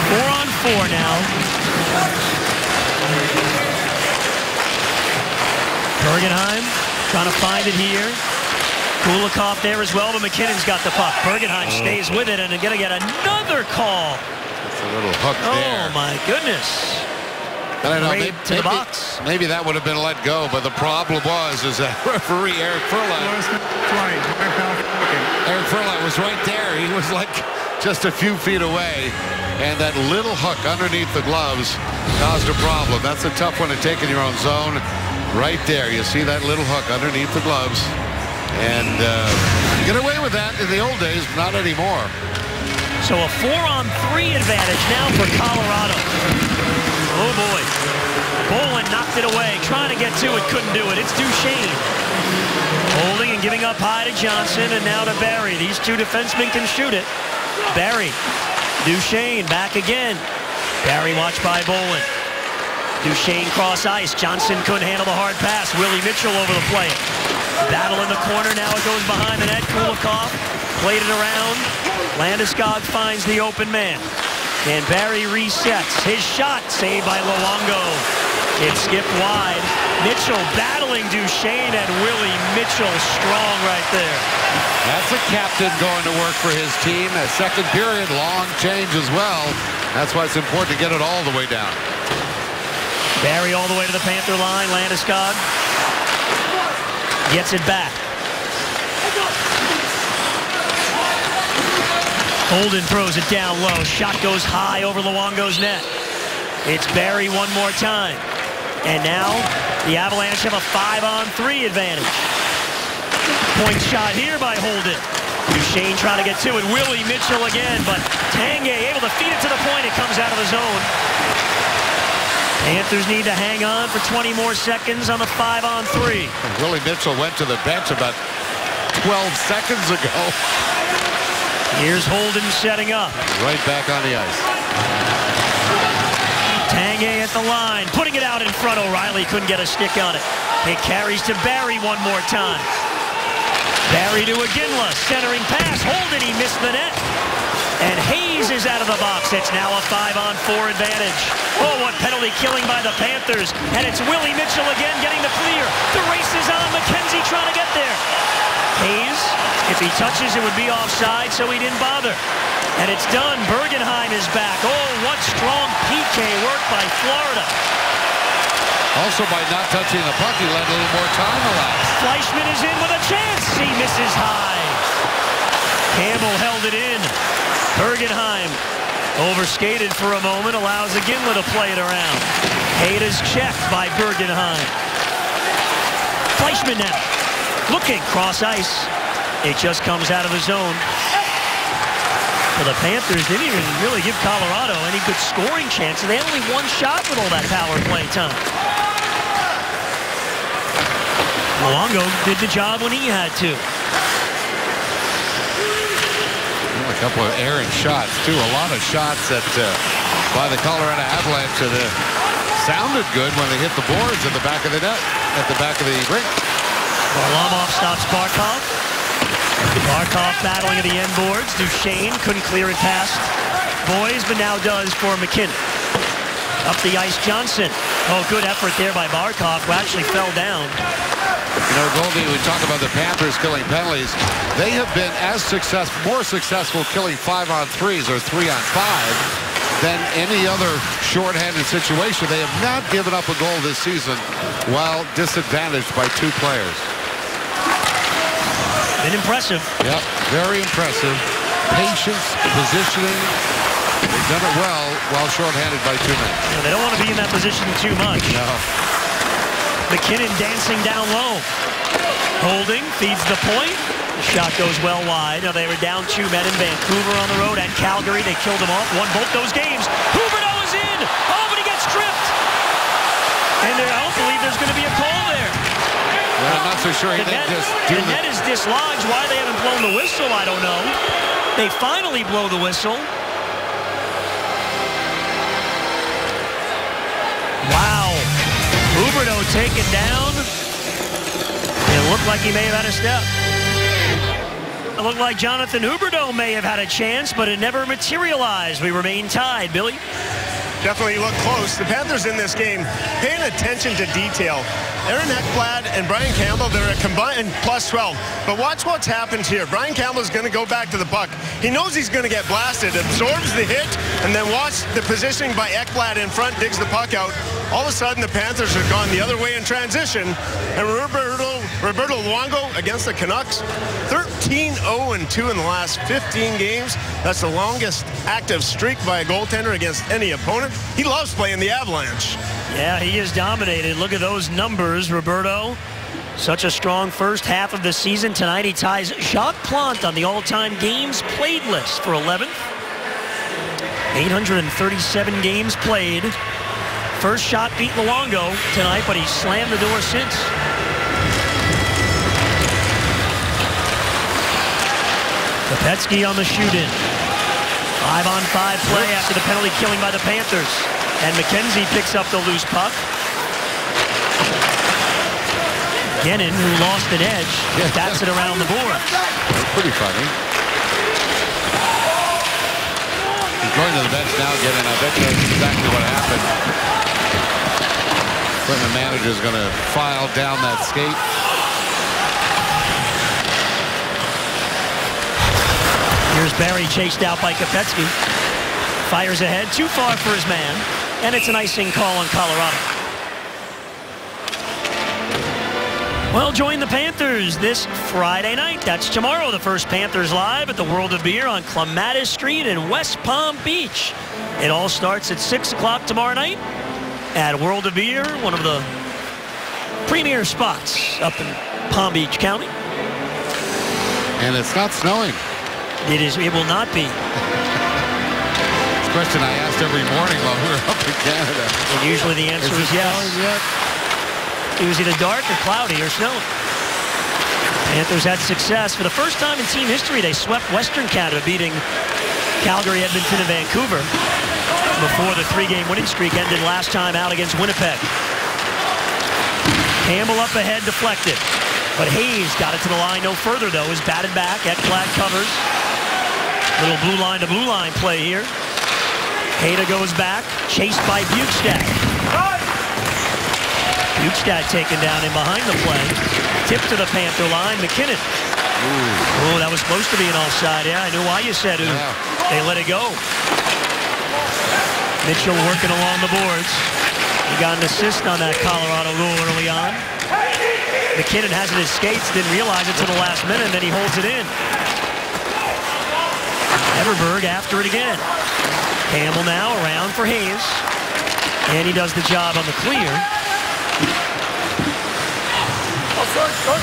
Four on four now. Bergenheim trying to find it here. Kulikov there as well, but McKinnon's got the puck. Bergenheim stays with it, and they're going to get another call. It's a little hook there. Oh, my goodness. I don't know, Right to the box. Maybe that would have been let go, but the problem was that referee Eric Furlan. Eric Furlan was right there. He was like just a few feet away, and that little hook underneath the gloves caused a problem. That's a tough one to take in your own zone. Right there, you see that little hook underneath the gloves, and get away with that in the old days, not anymore. So a 4-on-3 advantage now for Colorado. Oh boy. Bolin knocked it away, trying to get to it, couldn't do it. It's Duchesne. Holding and giving up high to Johnson, and now to Barry. These two defensemen can shoot it. Barry. Duchesne back again. Barry watched by Bolin. Duchesne cross ice. Johnson couldn't handle the hard pass. Willie Mitchell over the play. Battle in the corner. Now it goes behind the net. Kulikov played it around. Landeskog finds the open man. And Barry resets. His shot saved by Luongo. It skipped wide. Mitchell battling Duchesne, and Willie Mitchell strong right there. That's a captain going to work for his team. A second period, long change as well. That's why it's important to get it all the way down. Barry all the way to the Panther line. Landeskog gets it back. Holden throws it down low. Shot goes high over Luongo's net. It's Barry one more time. And now the Avalanche have a 5-on-3 advantage. Point shot here by Holden. Duchesne trying to get to it. Willie Mitchell again, but Tanguay able to feed it to the point. It comes out of the zone. Panthers need to hang on for 20 more seconds on the 5-on-3. Willie Mitchell went to the bench about 12 seconds ago. Here's Holden setting up. Right back on the ice. Tanguay at the line, putting it out in front. O'Reilly couldn't get a stick on it. It carries to Barry one more time. Barry to Iginla, centering pass. Holden, he missed the net. And Hayes is out of the box. It's now a 5-on-4 advantage. Oh, what penalty killing by the Panthers. And it's Willie Mitchell again getting the clear. The race is on. McKenzie trying to get there. Hayes, if he touches, it would be offside, so he didn't bother. And it's done. Bergenheim is back. Oh, what strong PK work by Florida. Also, by not touching the puck, he let a little more time elapse. Fleischmann is in with a chance. He misses high. Campbell held it in. Bergenheim overskated for a moment, allows Iginla to play it around. Hayda's checked by Bergenheim. Fleischmann now. Looking, cross ice. It just comes out of the zone. So the Panthers didn't even really give Colorado any good scoring chances. They had only one shot with all that power play time. Luongo did the job when he had to. A couple of errant shots, too. A lot of shots that by the Colorado Avalanche that sounded good when they hit the boards at the back of the net, at the back of the rink. Varlamov stops Barkov. Barkov battling at the end boards. Duchesne couldn't clear it past Boys, but now does for McKinnon. Up the ice, Johnson. Oh, good effort there by Barkov, who actually fell down. You know, Goldie, we talk about the Panthers killing penalties. They have been as more successful killing 5-on-3s or 3-on-5 than any other shorthanded situation. They have not given up a goal this season while disadvantaged by 2 players. Been impressive. Yep, very impressive. Patience, positioning. They've done it well while shorthanded by 2 men. Yeah, they don't want to be in that position too much. No. McKinnon dancing down low. Holding, feeds the point. The shot goes well wide. Now they were down 2 men in Vancouver on the road and Calgary. They killed them off, won both those games. Huberdeau is in. Oh, but he gets tripped. And I don't believe there's going to be a call there. Well, I'm not so sure. The net is dislodged. Why they haven't blown the whistle, I don't know. They finally blow the whistle. Wow. Huberdeau taken down. It looked like he may have had a step. It looked like Jonathan Huberdeau may have had a chance, but it never materialized. We remain tied, Billy. Definitely look close. The Panthers in this game paying attention to detail. Aaron Ekblad and Brian Campbell, they're a combined plus 12. But watch what's happened here. Brian Campbell's going to go back to the puck. He knows he's going to get blasted, absorbs the hit, and then watch the positioning by Ekblad in front, digs the puck out. All of a sudden, the Panthers are gone the other way in transition. And Roberto Luongo against the Canucks, 13-0-2 in the last 15 games. That's the longest active streak by a goaltender against any opponent. He loves playing the Avalanche. Yeah, he is dominated. Look at those numbers, Roberto. Such a strong first half of the season. Tonight he ties Jacques Plante on the all-time games played list for 11th. 837 games played. First shot beat Luongo tonight, but he slammed the door since. Kopecky on the shoot-in. 5-on-5 play after the penalty killing by the Panthers. And McKenzie picks up the loose puck. Gennin, who lost an edge, bats it around the board. That's pretty funny. He's going to the bench now, Gennin. I bet you that's exactly what happened. When the manager's going to file down that skate. Here's Barry chased out by Kopecky. Fires ahead, too far for his man. And it's an icing call on Colorado. Well, join the Panthers this Friday night. That's tomorrow, the first Panthers Live at the World of Beer on Clematis Street in West Palm Beach. It all starts at 6 o'clock tomorrow night at World of Beer, one of the premier spots up in Palm Beach County. And it's not snowing. It will not be. Question I asked every morning while we were up in Canada. And usually the answer is yes. It was either dark or cloudy or snowing. Panthers had success. For the first time in team history, they swept Western Canada, beating Calgary, Edmonton, and Vancouver before the 3-game winning streak ended last time out against Winnipeg. Campbell up ahead, deflected. But Hayes got it to the line no further, though. Is batted back. Ekblad covers. Little blue line to blue line play here. Hayda goes back, chased by Bjugstad. Bjugstad taken down in behind the play. Tip to the Panther line, McKinnon. Oh, that was supposed to be an offside. Yeah, I knew why you said ooh. Yeah. They let it go. Mitchell working along the boards. He got an assist on that Colorado goal early on. McKinnon has it in his skates, didn't realize it till the last minute, and then he holds it in. Everberg after it again. Campbell now around for Hayes. And he does the job on the clear.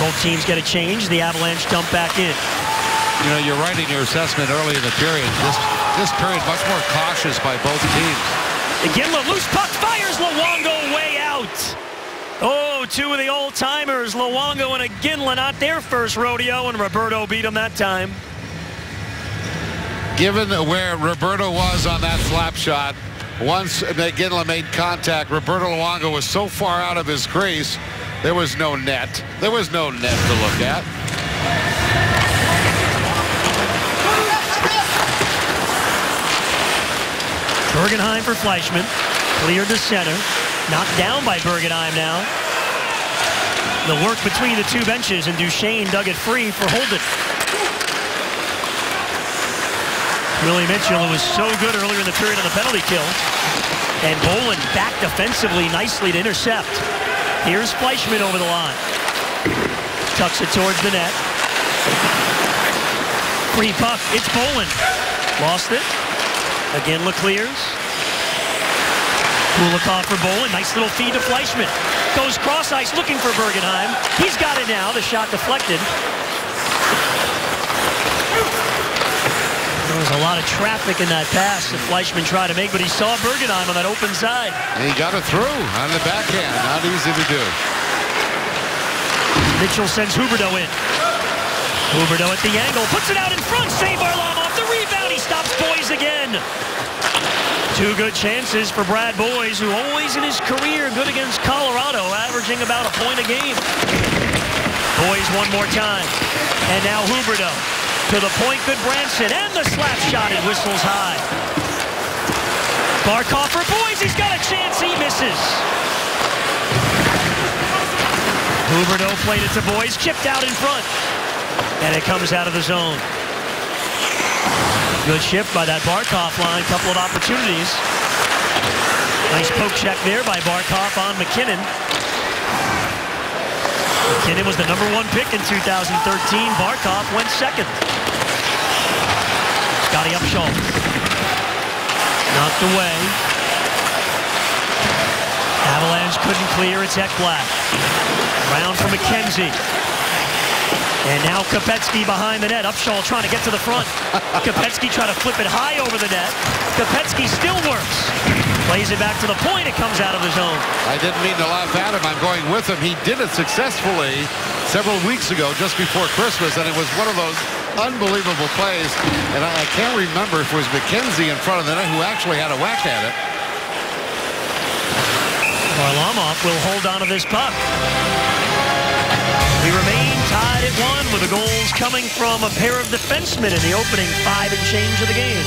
Both teams get a change. The Avalanche dump back in. you know, you're right in your assessment early in the period. This period much more cautious by both teams. Iginla, loose puck, fires Luongo way out. Oh, two of the old-timers, Luongo and Iginla, not their first rodeo, and Roberto beat them that time. Given where Roberto was on that slap shot, once Iginla made contact, Roberto Luongo was so far out of his crease, there was no net. There was no net to look at. Bergenheim for Fleischmann. Cleared to center. Knocked down by Bergenheim now. The work between the two benches, and Duchesne dug it free for Holden. Willie Mitchell, who was so good earlier in the period on the penalty kill. And Bolin back defensively nicely to intercept. Here's Fleischmann over the line. Tucks it towards the net. Free puck. It's Bolin. Lost it. Iginla clears. Kulikov for Bolin. Nice little feed to Fleischmann. Goes cross ice looking for Bergenheim. He's got it now. The shot deflected. There was a lot of traffic in that pass that Fleischmann tried to make, but he saw Bergenheim on that open side. And he got it through on the backhand. Not easy to do. Mitchell sends Huberdeau in. Huberdeau at the angle. Puts it out in front. Save Varlamov. The rebound. He stops Boyes again. Two good chances for Brad Boyes, who always in his career good against Colorado, averaging about a point a game. Boyes one more time. And now Huberdeau. To the point, good Branson, and the slap shot, it whistles high. Barkov for Boyes, he's got a chance, he misses. Huberdeau played it to Boyes, chipped out in front. And it comes out of the zone. Good shift by that Barkov line, couple of opportunities. Nice poke check there by Barkov on McKinnon. McKinnon was the #1 pick in 2013. Barkov went second. Scotty Upshall. Knocked away. Avalanche couldn't clear. It's Ekblad. Round for McKenzie. And now Kopecky behind the net. Upshall trying to get to the front. Kopecky trying to flip it high over the net. Kopecky still works. Plays it back to the point. It comes out of the zone. I didn't mean to laugh at him. I'm going with him. He did it successfully several weeks ago, just before Christmas, and it was one of those unbelievable plays. And I can't remember if it was McKenzie in front of the net who actually had a whack at it. Varlamov will hold on to this puck. We remain tied at 1 with the goals coming from a pair of defensemen in the opening 5 and change of the game.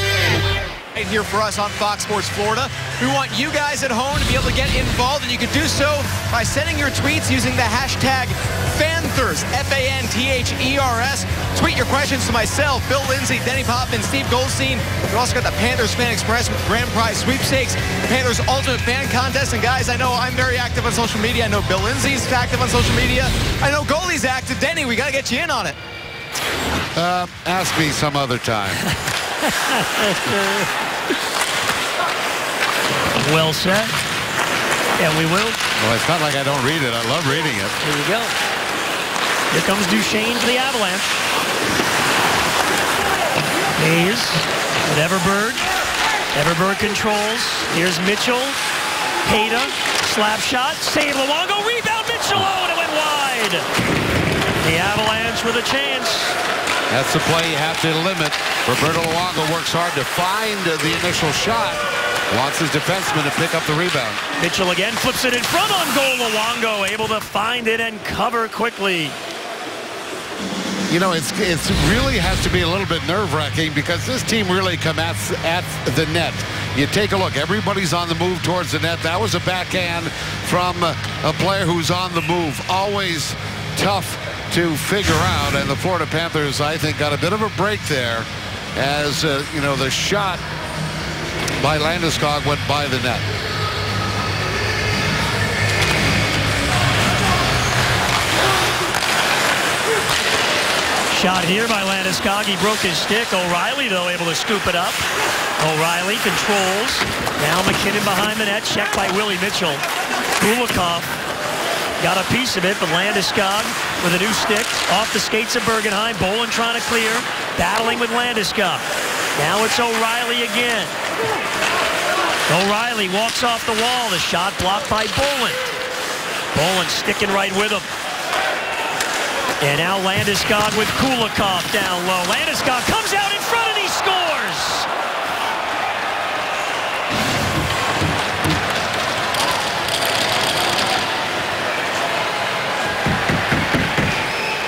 Right here for us on Fox Sports Florida. We want you guys at home to be able to get involved, and you can do so by sending your tweets using the hashtag FANTHERS, FANTHERS. Tweet your questions to myself, Bill Lindsay, Denny Poppin, Steve Goldstein. We also got the Panthers Fan Express with Grand Prize Sweepstakes, the Panthers Ultimate Fan Contest. And guys, I know I'm very active on social media. I know Bill Lindsay's active on social media. I know Goldie's active. Denny, we got to get you in on it. Ask me some other time. Well said. Yeah, we will. Well, it's not like I don't read it. I love reading it. Here we go. Here comes Duchesne for the Avalanche. Hayes with Everberg. Everberg controls. Here's Mitchell. Hayda. Slap shot. Save Luongo. Rebound Mitchell. Oh, and it went wide. The Avalanche with a chance. That's the play you have to limit. Roberto Luongo works hard to find the initial shot. Wants his defenseman to pick up the rebound. Mitchell again flips it in front on goal. Luongo able to find it and cover quickly. You know, it's really has to be a little bit nerve-wracking because this team really comes at the net. You take a look. Everybody's on the move towards the net. That was a backhand from a player who's on the move. Always tough to figure out. And the Florida Panthers, I think, got a bit of a break there as, you know, the shot by Landeskog went by the net. Shot here by Landeskog. He broke his stick. O'Reilly, though, able to scoop it up. O'Reilly controls. Now McKinnon behind the net. Checked by Willie Mitchell. Kulikov got a piece of it, but Landeskog with a new stick. Off the skates of Bergenheim. Bolin trying to clear. battling with Landeskog. Now it's O'Reilly again. O'Reilly walks off the wall. The shot blocked by Bolin. Bolin sticking right with him. And now Landeskog with Kulikov down low. Landeskog comes out in front and he scores!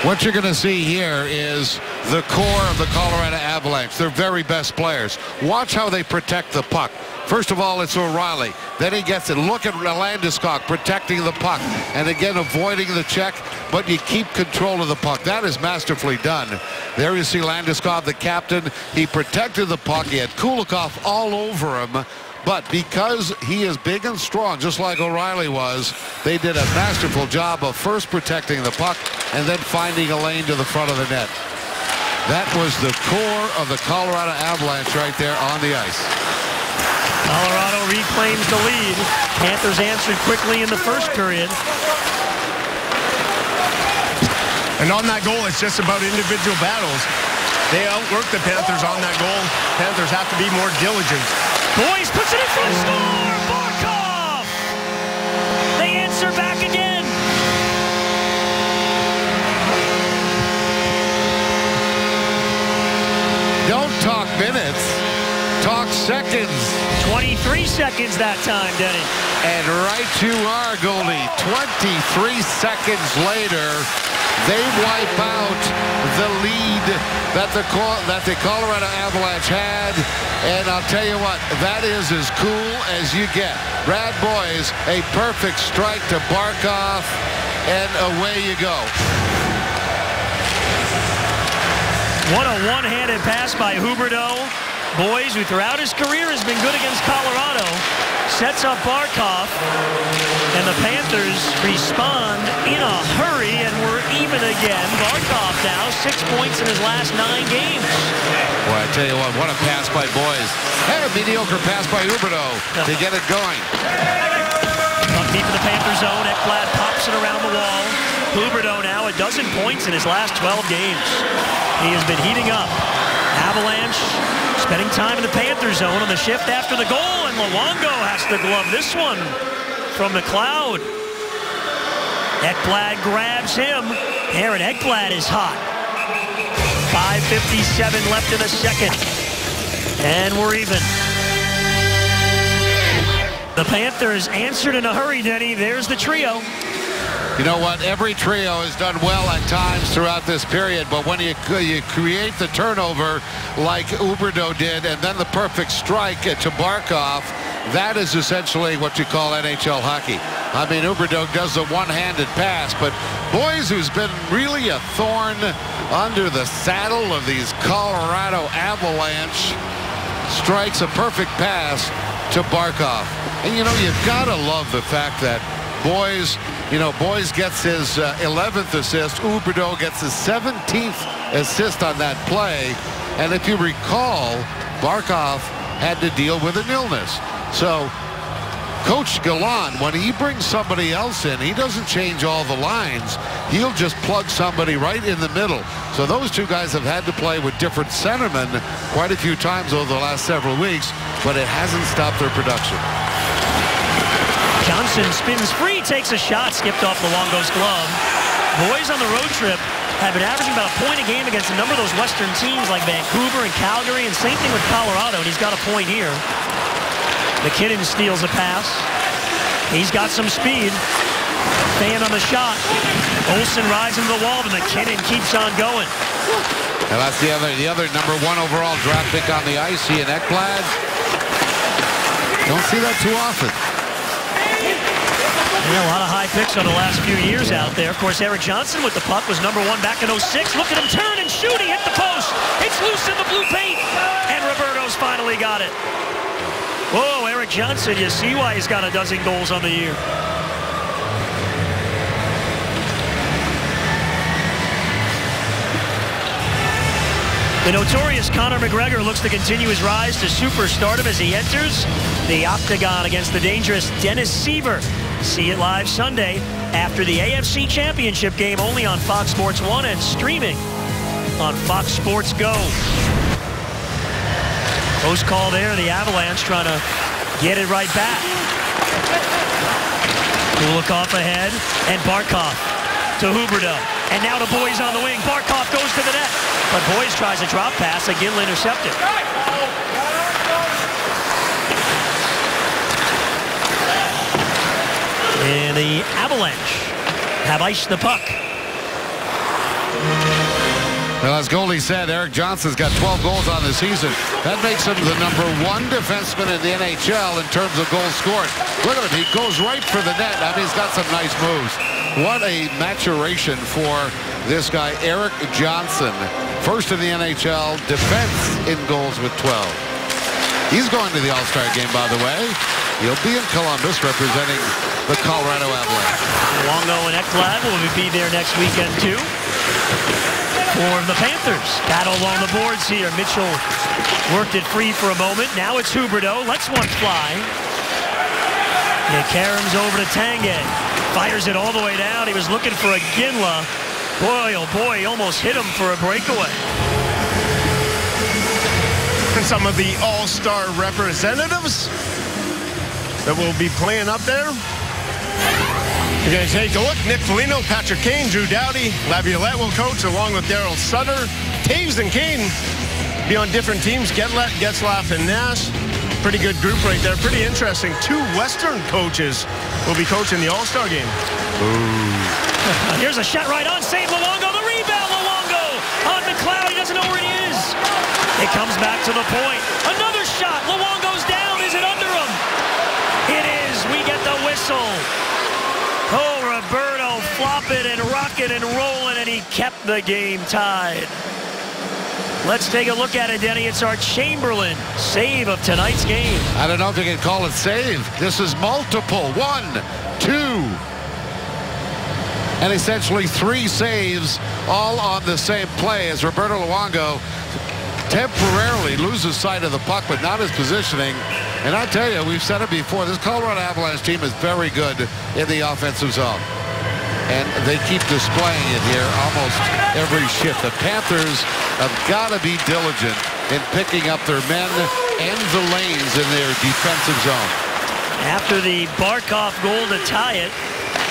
What you're going to see here is the core of the Colorado Avalanche, their very best players. Watch how they protect the puck. First of all, it's O'Reilly. Then he gets it. Look at Landeskog protecting the puck. And again, avoiding the check, but you keep control of the puck. That is masterfully done. There you see Landeskog, the captain. He protected the puck. He had Kulikov all over him. But because he is big and strong, just like O'Reilly was, they did a masterful job of first protecting the puck and then finding a lane to the front of the net. That was the core of the Colorado Avalanche right there on the ice. Colorado reclaims the lead. Panthers answered quickly in the first period. And on that goal, it's just about individual battles. They outwork the Panthers on that goal. Panthers have to be more diligent. Boys puts it in front, score! Barkov! They answer back again. Don't talk minutes, talk seconds. 23 seconds that time, Denny. And right you are, goalie. 23 seconds later, they wipe out the lead that the Colorado Avalanche had. And I'll tell you what, that is as cool as you get. Brad Boyes, a perfect strike to Barkov, and away you go. What a one-handed pass by Huberdeau. Boyes, who throughout his career has been good against Colorado, sets up Barkov, and the Panthers respond in a hurry, and we're even again. Barkov now 6 points in his last 9 games. Boy, I tell you what a pass by Boyes. And a mediocre pass by Huberdeau to get it going. Up deep in the Panther zone, Ekblad pops it around the wall. Huberdeau now 12 points in his last 12 games. He has been heating up. Avalanche spending time in the Panther zone on the shift after the goal, and Luongo has to glove this one from McLeod. Ekblad grabs him. Aaron Ekblad is hot. 5:57 left in the second, and we're even. The Panthers answered in a hurry, Denny. There's the trio. You know what? Every trio has done well at times throughout this period, but when you create the turnover like Huberdeau did, and then the perfect strike to Barkov, that is essentially what you call NHL hockey. I mean, Huberdeau does the one-handed pass, but Boyes, who's been really a thorn under the saddle of these Colorado Avalanche, strikes a perfect pass to Barkov. And, you know, you've got to love the fact that Boyes gets his 11th assist. Huberdeau gets his 17th assist on that play. And if you recall, Barkov had to deal with an illness. So Coach Gallant, when he brings somebody else in, he doesn't change all the lines. He'll just plug somebody right in the middle. So those two guys have had to play with different centermen quite a few times over the last several weeks, but it hasn't stopped their production. Johnson spins free, takes a shot, skipped off Luongo's glove. Boys on the road trip have been averaging about a point a game against a number of those Western teams like Vancouver and Calgary, and same thing with Colorado, and he's got a point here. McKinnon steals a pass. He's got some speed. Fan on the shot. Olsen rides into the wall, but McKinnon keeps on going. And that's the other number 1 overall draft pick on the ice, he and Ekblad. Don't see that too often. Yeah, a lot of high picks on the last few years out there. Of course, Eric Johnson with the puck was number 1 back in 06. Look at him turn and shoot. He hit the post. It's loose in the blue paint. And Roberto's finally got it. Whoa, Eric Johnson, you see why he's got a dozen goals on the year. The notorious Conor McGregor looks to continue his rise to superstardom as he enters the octagon against the dangerous Dennis Seaver. See it live Sunday after the AFC Championship game, only on Fox Sports 1 and streaming on Fox Sports Go. Close call there. The Avalanche trying to get it right back. Kulikov ahead, and Barkov to Huberdeau. And now to Boyes on the wing. Barkov goes to the net. But Boyes tries a drop pass. Again, intercepted. And the Avalanche have iced the puck. Well, as Goldie said, Erik Johnson's got 12 goals on the season. That makes him the #1 defenseman in the NHL in terms of goals scored. Look at him. He goes right for the net. I mean, he's got some nice moves. What a maturation for this guy, Erik Johnson. First in the NHL, defense in goals with 12. He's going to the All-Star game, by the way. He'll be in Columbus representing the Colorado Avalanche. Longo and Ekblad will be there next weekend, too. For the Panthers. Battle along the boards here. Mitchell worked it free for a moment. Now it's Huberdeau. Lets one fly. And Karam's over to Tanguay. Fires it all the way down. He was looking for a Ginla. Boy, oh boy, he almost hit him for a breakaway. And some of the All-Star representatives that will be playing up there. You're going to take a look. Nick Foligno, Patrick Kane, Drew Doughty, Laviolette will coach along with Daryl Sutter. Taves and Kane be on different teams. Getzlaf, and Nash. Pretty good group right there. Pretty interesting. 2 Western coaches will be coaching the All-Star game. Ooh. Here's a shot right on. Save Luongo. The rebound. Luongo on McLeod. He doesn't know where he is. It comes back to the point. Another shot. Luongo's down. Is it under him? It is. We get the whistle. Oh, Roberto flopping and rocking and rolling, and he kept the game tied. Let's take a look at it, Denny. It's our Chamberlain save of tonight's game. I don't know if you can call it save. This is multiple. 1, 2. And essentially 3 saves all on the same play as Roberto Luongo temporarily loses sight of the puck, but not his positioning. And I tell you, we've said it before, this Colorado Avalanche team is very good in the offensive zone. And they keep displaying it here almost every shift. The Panthers have got to be diligent in picking up their men and the lanes in their defensive zone. After the Barkov goal to tie it,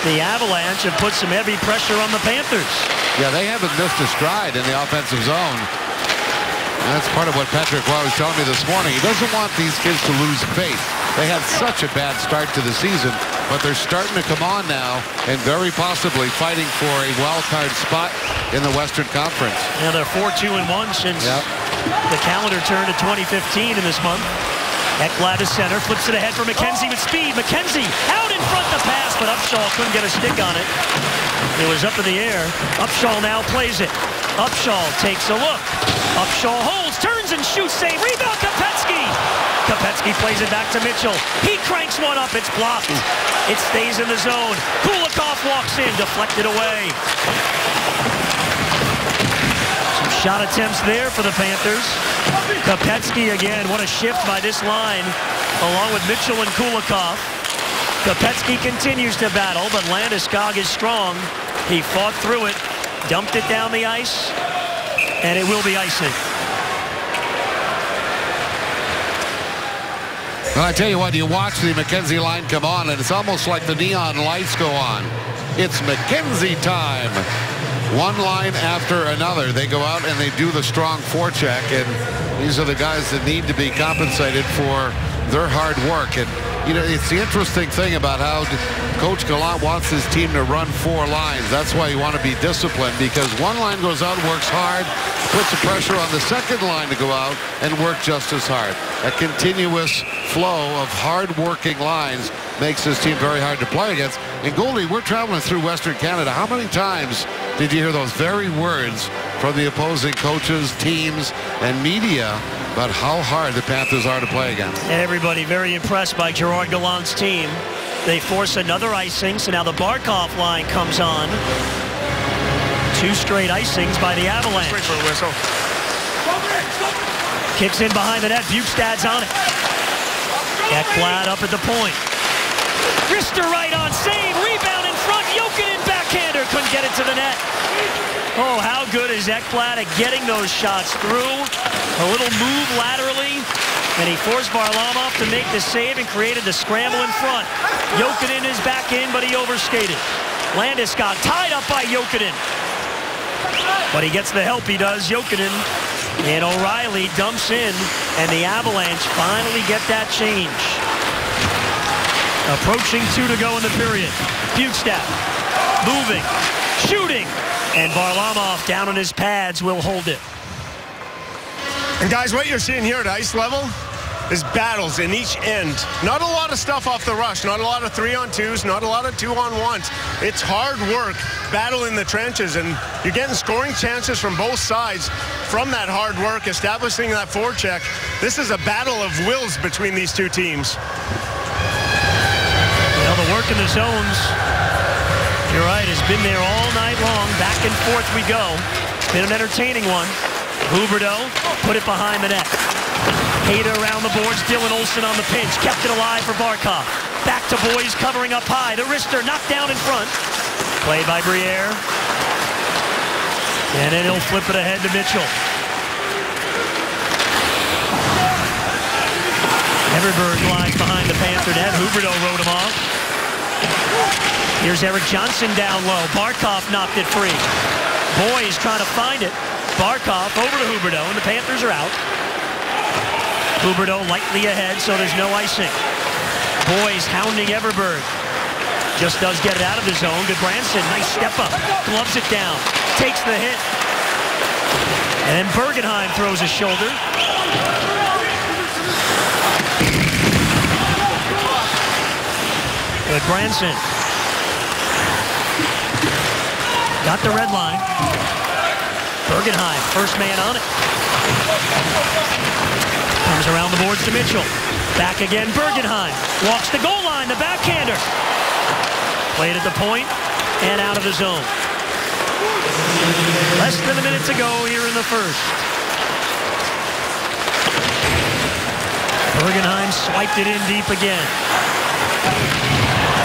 the Avalanche have put some heavy pressure on the Panthers. Yeah, they haven't missed a stride in the offensive zone. And that's part of what Patrick Roy was telling me this morning. He doesn't want these kids to lose faith. They had such a bad start to the season, but they're starting to come on now and very possibly fighting for a wild card spot in the Western Conference. Yeah, they're 4-2-1 since the calendar turned to 2015 in this month. Ekblad to center, flips it ahead for McKenzie with speed. McKenzie out in front, the pass, but Upshaw couldn't get a stick on it. It was up in the air. Upshaw now plays it. Upshaw takes a look. Upshaw holds, turns and shoots, save, rebound, Kopecky. Kopecky plays it back to Mitchell. He cranks one up, it's blocked. It stays in the zone. Kulikov walks in, deflected away. Some shot attempts there for the Panthers. Kopecky again, what a shift by this line, along with Mitchell and Kulikov. Kopecky continues to battle, but Landeskog is strong. He fought through it, dumped it down the ice, and it will be icing. Well, I tell you what, you watch the McKenzie line come on, and it's almost like the neon lights go on. It's McKenzie time. One line after another. They go out and they do the strong forecheck, and these are the guys that need to be compensated for their hard work. And, you know, it's the interesting thing about how Coach Gallant wants his team to run 4 lines. That's why you want to be disciplined, because one line goes out, works hard, puts the pressure on the second line to go out and work just as hard. A continuous flow of hard-working lines makes this team very hard to play against. And Goldie, we're traveling through Western Canada. How many times did you hear those very words from the opposing coaches, teams, and media about how hard the Panthers are to play against? Everybody very impressed by Gerard Gallant's team. They force another icing, so now the Barkov line comes on. 2 straight icings by the Avalanche. Wait for a whistle. Kicks in behind the net. Bukestad's on it. Ekblad up at the point. Wrister right on, save, rebound in front. Jokinen backhander, couldn't get it to the net. Oh, how good is Ekblad at getting those shots through. A little move laterally, and he forced Varlamov to make the save and created the scramble in front. Jokinen is back in, but he overskated. Landeskog tied up by Jokinen. But he gets the help, he does, Jokinen. And O'Reilly dumps in, and the Avalanche finally get that change. Approaching 2 to go in the period. Bjugstad moving, shooting, and Varlamov down on his pads will hold it. And guys, what you're seeing here at ice level is battles in each end. Not a lot of stuff off the rush, not a lot of 3-on-2s, not a lot of 2-on-1s. It's hard work, battle in the trenches, and you're getting scoring chances from both sides from that hard work, establishing that forecheck. This is a battle of wills between these two teams. Well, the work in the zones, you're right, has been there all night long. Back and forth we go. It's been an entertaining one. Huberdeau put it behind the net. Hader around the boards. Dylan Olsen on the pinch. Kept it alive for Barkov. Back to Boys covering up high. The wrister knocked down in front. Played by Briere. And then he'll flip it ahead to Mitchell. Everberg lies behind the Panther net. Huberdeau wrote him off. Here's Erik Johnson down low. Barkov knocked it free. Boys trying to find it. Barkov over to Huberdeau, and the Panthers are out. Huberdeau lightly ahead, so there's no icing. Boys hounding Everberg. Just does get it out of the zone. Goodbranson, nice step up. Gloves it down. Takes the hit. And then Bergenheim throws a shoulder. Goodbranson. Got the red line. Bergenheim, first man on it. Comes around the boards to Mitchell. Back again, Bergenheim. Walks the goal line, the backhander. Played at the point and out of the zone. Less than a minute to go here in the first. Bergenheim swiped it in deep again.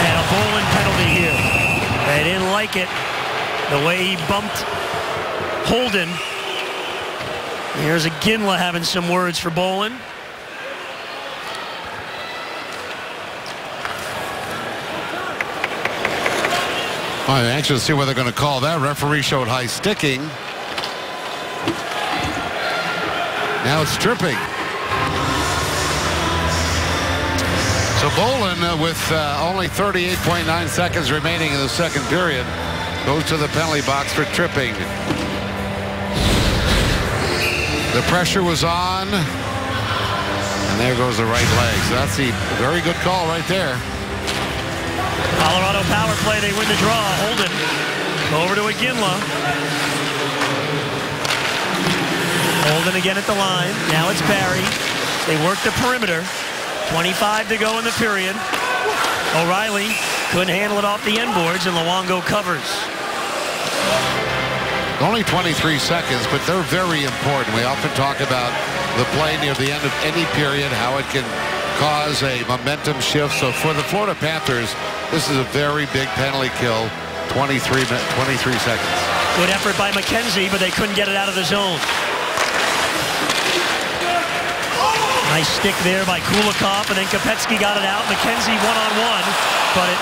And a Bolin penalty here. They didn't like it. The way he bumped Holden. Here's a Ginla having some words for Bolin. I'm anxious to see what they're going to call that. Referee showed high sticking. Now it's tripping. So Bolin, with only 38.9 seconds remaining in the second period, goes to the penalty box for tripping. The pressure was on, and there goes the right leg. So that's a very good call right there. Colorado power play, they win the draw. Holden over to Iginla. Holden again at the line. Now it's Barry. They work the perimeter. 25 to go in the period. O'Reilly couldn't handle it off the end boards, and Luongo covers. Only 23 seconds, but they're very important. We often talk about the play near the end of any period, how it can cause a momentum shift. So for the Florida Panthers, this is a very big penalty kill. 23 seconds. Good effort by McKenzie, but they couldn't get it out of the zone. Nice stick there by Kulikov, and then Kopecky got it out. McKenzie one-on-one, but it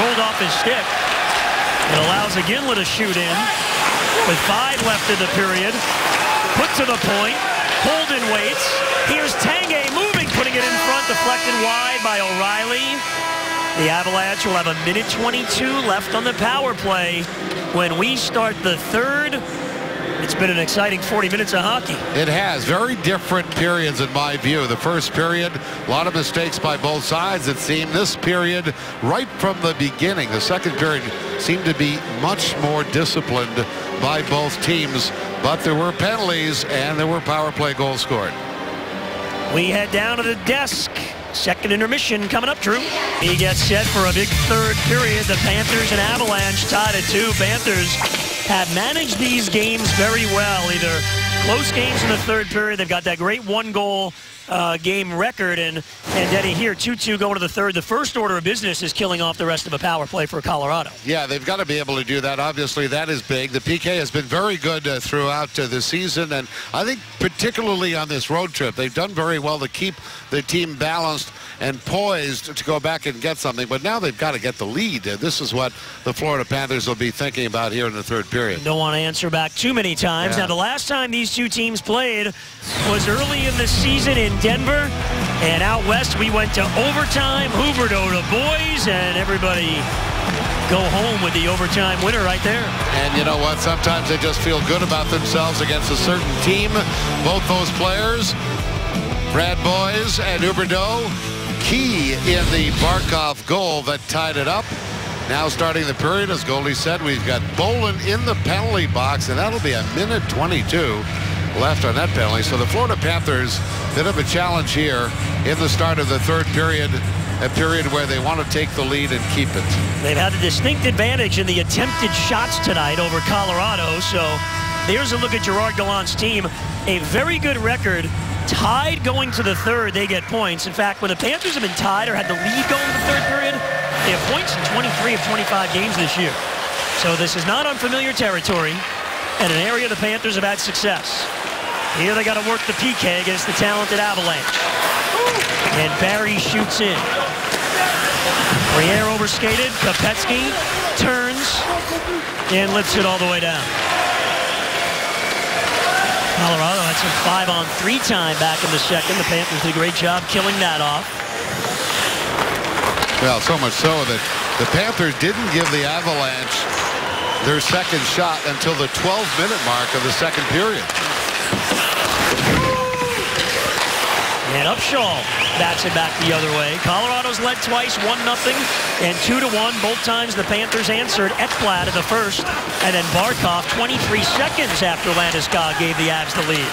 rolled off his stick. It allows Iginla to shoot in with 5 left in the period. Put to the point. Holden waits. Here's Tanguay moving, putting it in front, deflected wide by O'Reilly. The Avalanche will have a minute 22 left on the power play when we start the third. It's been an exciting 40 minutes of hockey. It has. Very different periods in my view. The first period, a lot of mistakes by both sides, it seemed. This period, right from the beginning, the second period seemed to be much more disciplined by both teams. But there were penalties and there were power play goals scored. We head down to the desk. Second intermission coming up, Drew. He gets set for a big third period. The Panthers and Avalanche tied at 2. Panthers have managed these games very well. Either close games in the third period. They've got that great 1-goal game record. And Denny here, 2-2 going to the third. The first order of business is killing off the rest of a power play for Colorado. Yeah, they've got to be able to do that. Obviously, that is big. The PK has been very good throughout the season, and I think particularly on this road trip, they've done very well to keep the team balanced and poised to go back and get something. But now they've got to get the lead. This is what the Florida Panthers will be thinking about here in the third period. Don't want to answer back too many times. Yeah. Now, the last time these two teams played was early in the season in Denver. And out west, we went to overtime. Huberdeau to boys, and everybody go home with the overtime winner right there. And you know what? Sometimes they just feel good about themselves against a certain team. Both those players, Brad Boyes and Huberdeau, key in the Barkov goal that tied it up. Now starting the period, as Goldie said, we've got Bolin in the penalty box, and that'll be a minute 22 left on that penalty. So the Florida Panthers, bit of a challenge here in the start of the third period, a period where they want to take the lead and keep it. They've had a distinct advantage in the attempted shots tonight over Colorado. So there's a look at Gerard Gallant's team. A very good record. Tied going to the third, they get points. In fact, when the Panthers have been tied or had the lead going to the third period, they have points in 23 of 25 games this year. So this is not unfamiliar territory and an area the Panthers have had success. Here they got to work the PK against the talented Avalanche. And Barry shoots in. Briere overskated. Kopetsky turns and lifts it all the way down. Colorado had some 5-on-3 time back in the second. The Panthers did a great job killing that off. Well, so much so that the Panthers didn't give the Avalanche their second shot until the 12-minute mark of the second period. And Upshaw bats it back the other way. Colorado's led twice, 1-0 and 2-1. Both times the Panthers answered. Ekblad in the first, and then Barkov 23 seconds after Landeskog gave the Avs the lead.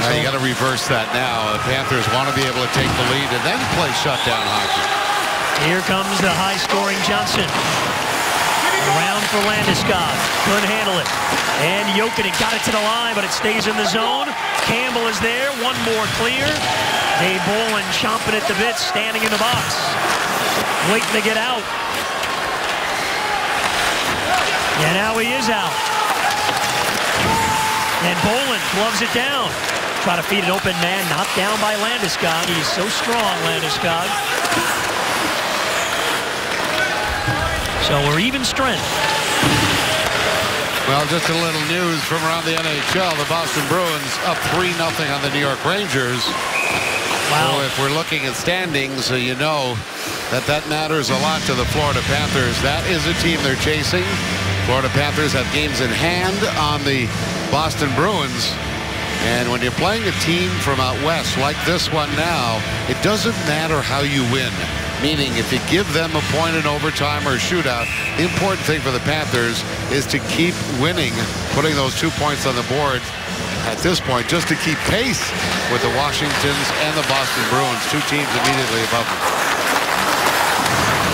Now you got to reverse that now. The Panthers want to be able to take the lead and then play shutdown hockey. Here comes the high-scoring Johnson. Around for Landeskog. Couldn't handle it. And Jokinen got it to the line, but it stays in the zone. Campbell is there. One more clear. Dave Bolin chomping at the bit, standing in the box. Waiting to get out. And now he is out. And Bolin gloves it down. Try to feed an open man. Knocked down by Landeskog. He's so strong, Landeskog. So we're even strength. Well, just a little news from around the NHL. The Boston Bruins up 3-0 on the New York Rangers. Wow. So if we're looking at standings, you know that matters a lot to the Florida Panthers. That is a team they're chasing. Florida Panthers have games in hand on the Boston Bruins. And when you're playing a team from out west like this one now, it doesn't matter how you win. Meaning, if you give them a point in overtime or a shootout, the important thing for the Panthers is to keep winning, putting those 2 points on the board at this point, just to keep pace with the Washingtons and the Boston Bruins, two teams immediately above them.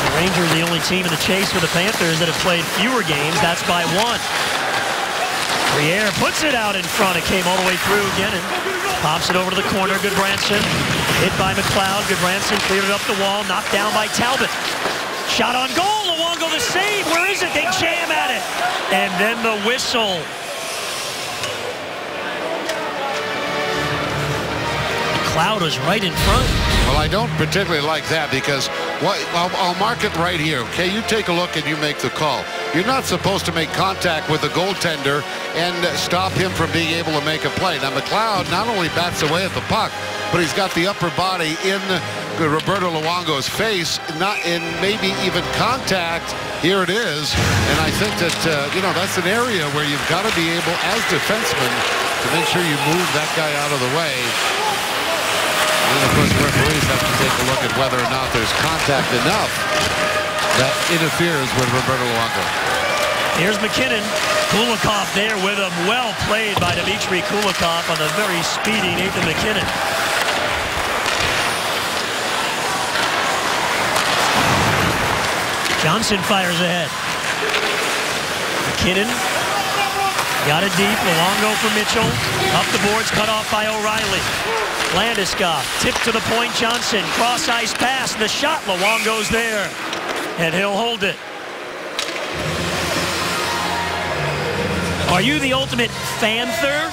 The Rangers are the only team in the chase for the Panthers that have played fewer games. That's by 1. Briere puts it out in front. It came all the way through again and pops it over to the corner. Goodbranson hit by McLeod. Goodbranson cleared it up the wall. Knocked down by Talbot. Shot on goal. Luongo the save. Where is it? They jam at it. And then the whistle. McLeod was right in front. Well, I don't particularly like that because I'll mark it right here. Okay, you take a look and you make the call. You're not supposed to make contact with the goaltender and stop him from being able to make a play. Now, McLeod not only bats away at the puck, but he's got the upper body in Roberto Luongo's face, not in maybe even contact. Here it is. And I think that, that's an area where you've got to be able, as defensemen, to make sure you move that guy out of the way. And of course, the referees have to take a look at whether or not there's contact enough that interferes with Roberto Luongo. Here's McKinnon. Kulikov there with him. Well played by Dmitry Kulikov on the very speedy Nathan McKinnon. Johnson fires ahead. McKinnon Got it deep. Luongo for Mitchell. Up the boards, cut off by O'Reilly. Landeskog, tip to the point, Johnson. Cross ice pass, the shot. Luongo's there. And he'll hold it. Are you the ultimate fanther?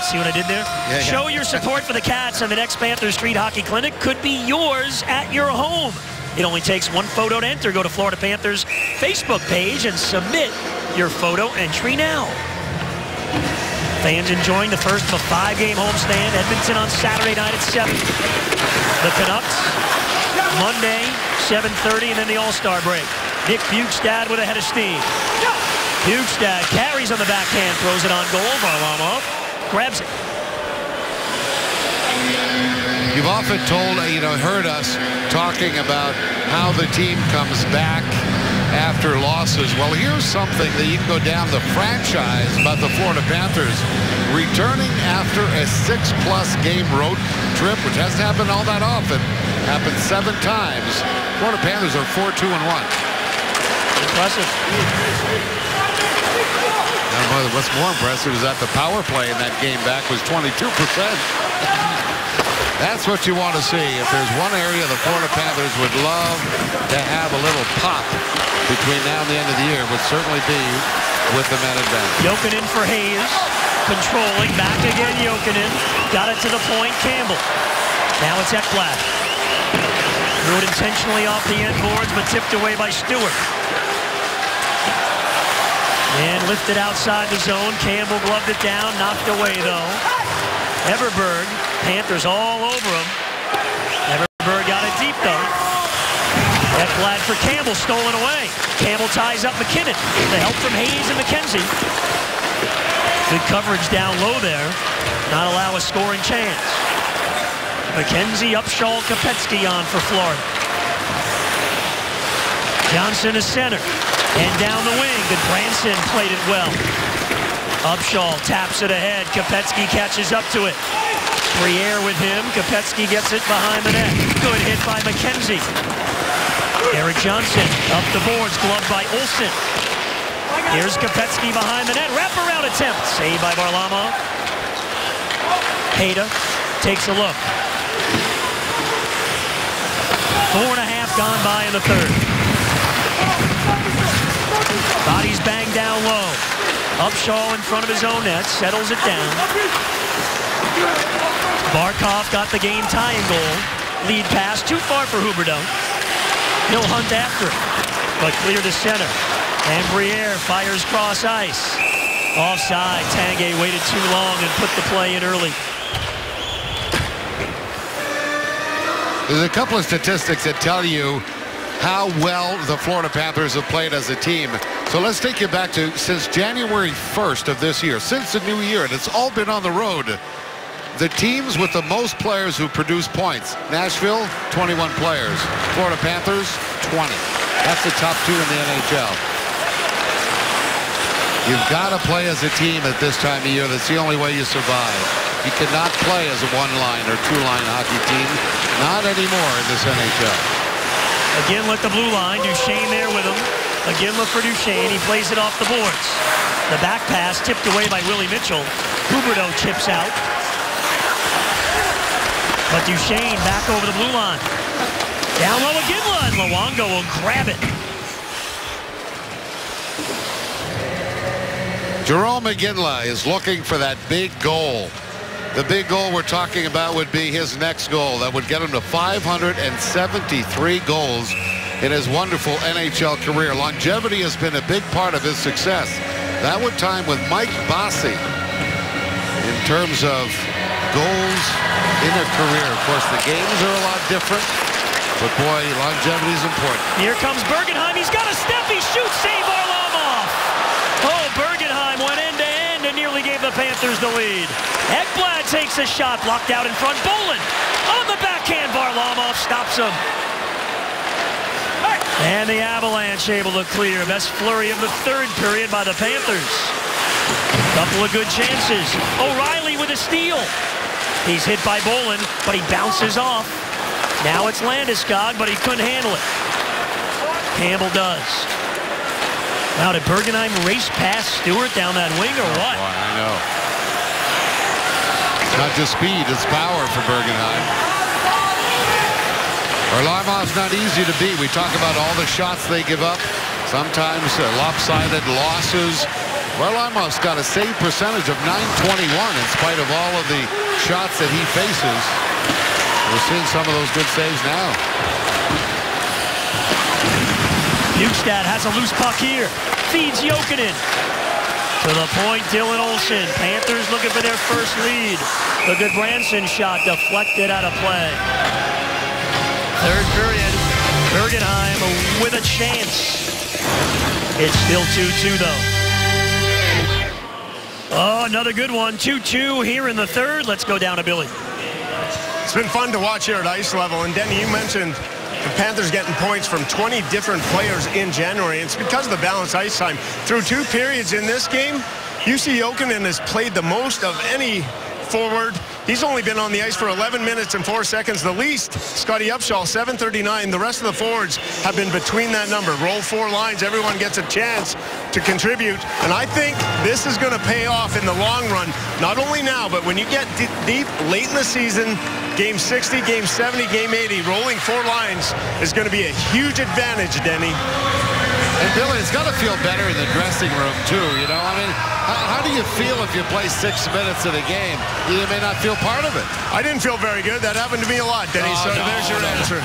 See what I did there? Yeah. Show your support for the Cats and the next Panther Street Hockey Clinic could be yours at your home. It only takes one photo to enter. Go to Florida Panthers Facebook page and submit your photo entry now. Fans enjoying the first of a 5-game homestand. Edmonton on Saturday night at 7. The Canucks, Monday, 7:30, and then the All-Star break. Nick Bjugstad with a head of steam. Bjugstad carries on the backhand, throws it on goal. Varlamov grabs it. You've often heard us talking about how the team comes back after losses. Well, here's something that you can go down the franchise about the Florida Panthers returning after a 6+ game road trip, which hasn't happened all that often. Happened 7 times. Florida Panthers are 4-2-1. Impressive. What's more impressive is that the power play in that game back was 22%. That's what you want to see. If there's one area the Florida Panthers would love to have a little pop between now and the end of the year, would certainly be with the men advantage. Jokinen for Hayes. Controlling. Back again, Jokinen. Got it to the point, Campbell. Now it's Ekblad. Threw it intentionally off the end boards, but tipped away by Stewart. And lifted outside the zone. Campbell gloved it down. Knocked away, though. Everberg. Panthers all over him. Everberg got it deep, though. Ekblad for Campbell. Stolen away. Campbell ties up McKinnon. The help from Hayes and McKenzie. Good coverage down low there. Not allow a scoring chance. McKenzie, Upshaw, Kopetsky on for Florida. Johnson is center. And down the wing, Goodbranson played it well. Upshaw taps it ahead. Kopetsky catches up to it. Briere with him. Kopetsky gets it behind the net. Good hit by McKenzie. Eric Johnson up the boards, gloved by Olsen. Here's Kopetsky behind the net. Wraparound attempt. Saved by Varlamov. Hayda takes a look. 4.5 gone by in the third. Bodies banged down low. Upshaw in front of his own net, settles it down. Barkov got the game tying goal. Lead pass, too far for Huberdeau. He'll hunt after it, but clear to center. And Briere fires cross ice. Offside, Tanguay waited too long and put the play in early. There's a couple of statistics that tell you how well the Florida Panthers have played as a team. So let's take you back to since January 1st of this year, since the new year, and it's all been on the road. The teams with the most players who produce points. Nashville, 21 players. Florida Panthers, 20. That's the top 2 in the NHL. You've got to play as a team at this time of year. That's the only way you survive. You cannot play as a 1-line or 2-line hockey team. Not anymore in this NHL. Again, let the blue line. Duchesne there with him. Again, look for Duchesne. He plays it off the boards. The back pass tipped away by Willie Mitchell. Huberdeau chips out. But Duchesne back over the blue line. Down low again, and Luongo will grab it. Jarome Iginla is looking for that big goal. The big goal we're talking about would be his next goal. That would get him to 573 goals in his wonderful NHL career. Longevity has been a big part of his success. That would time with Mike Bossy in terms of goals in a career. Of course, the games are a lot different, but boy, longevity is important. Here comes Bergenheim. He's got a step. He shoots. Save Varlamov. Oh, Bergenheim went end-to-end and nearly gave the Panthers the lead. Ekblad takes a shot, blocked out in front. Bolin on the backhand. Varlamov stops him. And the Avalanche able to clear. Best flurry of the third period by the Panthers. Couple of good chances. O'Reilly with a steal. He's hit by Bolin, but he bounces off. Now it's Landeskog, but he couldn't handle it. Campbell does. Now, did Bergenheim race past Stewart down that wing or what? Boy, I know. It's not just speed, it's power for Bergenheim. Varlamov's not easy to beat. We talk about all the shots they give up. Sometimes lopsided losses. Varlamov's got a save percentage of .921 in spite of all of the shots that he faces. We're seeing some of those good saves now. Bjugstad has a loose puck here. Feeds Jokinen. To the point, Dylan Olsen. Panthers looking for their first lead. The good Branson shot deflected out of play. Third period, Bergenheim with a chance. It's still 2-2 though. Oh, another good one. 2-2 here in the third. Let's go down to Billy. It's been fun to watch here at ice level. And Denny, you mentioned the Panthers getting points from 20 different players in January. It's because of the balanced ice time. Through 2 periods in this game, UC Jokinen has played the most of any forward. He's only been on the ice for 11 minutes and 4 seconds, the least. Scotty Upshall, 7:39. The rest of the forwards have been between that number. Roll 4 lines. Everyone gets a chance to contribute. And I think this is going to pay off in the long run. Not only now, but when you get deep late in the season, game 60, game 70, game 80, rolling 4 lines is going to be a huge advantage, Denny. And Billy, it's got to feel better in the dressing room, too. You know, I mean, how do you feel if you play 6 minutes in a game? You may not feel part of it. I didn't feel very good. That happened to me a lot, Denny, so there's your answer.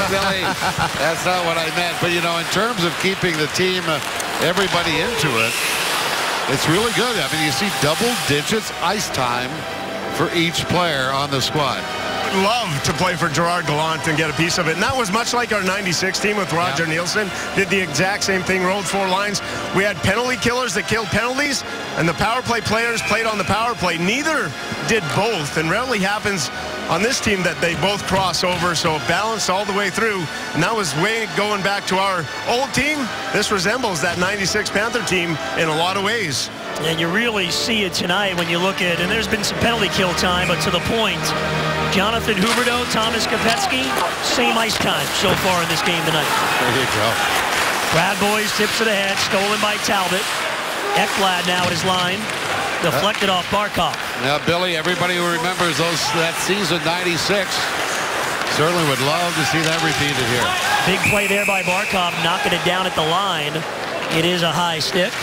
Billy, that's not what I meant. But, you know, in terms of keeping the team, everybody into it, it's really good. I mean, you see double digits ice time for each player on the squad. Love to play for Gerard Gallant and get a piece of it. And that was much like our 96 team with Roger Nielsen. Did the exact same thing, rolled 4 lines. We had penalty killers that killed penalties, and the power play players played on the power play. Neither did both, and rarely happens on this team that they both cross over, so balanced all the way through. And that was way going back to our old team. This resembles that 96 Panther team in a lot of ways. And you really see it tonight when you look at, and there's been some penalty kill time, but to the point, Jonathan Huberdeau, Thomas Kopecky, same ice time so far in this game tonight. There you go. Brad Boyes tips to the head, stolen by Talbot. Ekblad now at his line, deflected off Barkov. Now, Billy, everybody who remembers that season, 96, certainly would love to see that repeated here. Big play there by Barkov, knocking it down at the line. It is a high stick.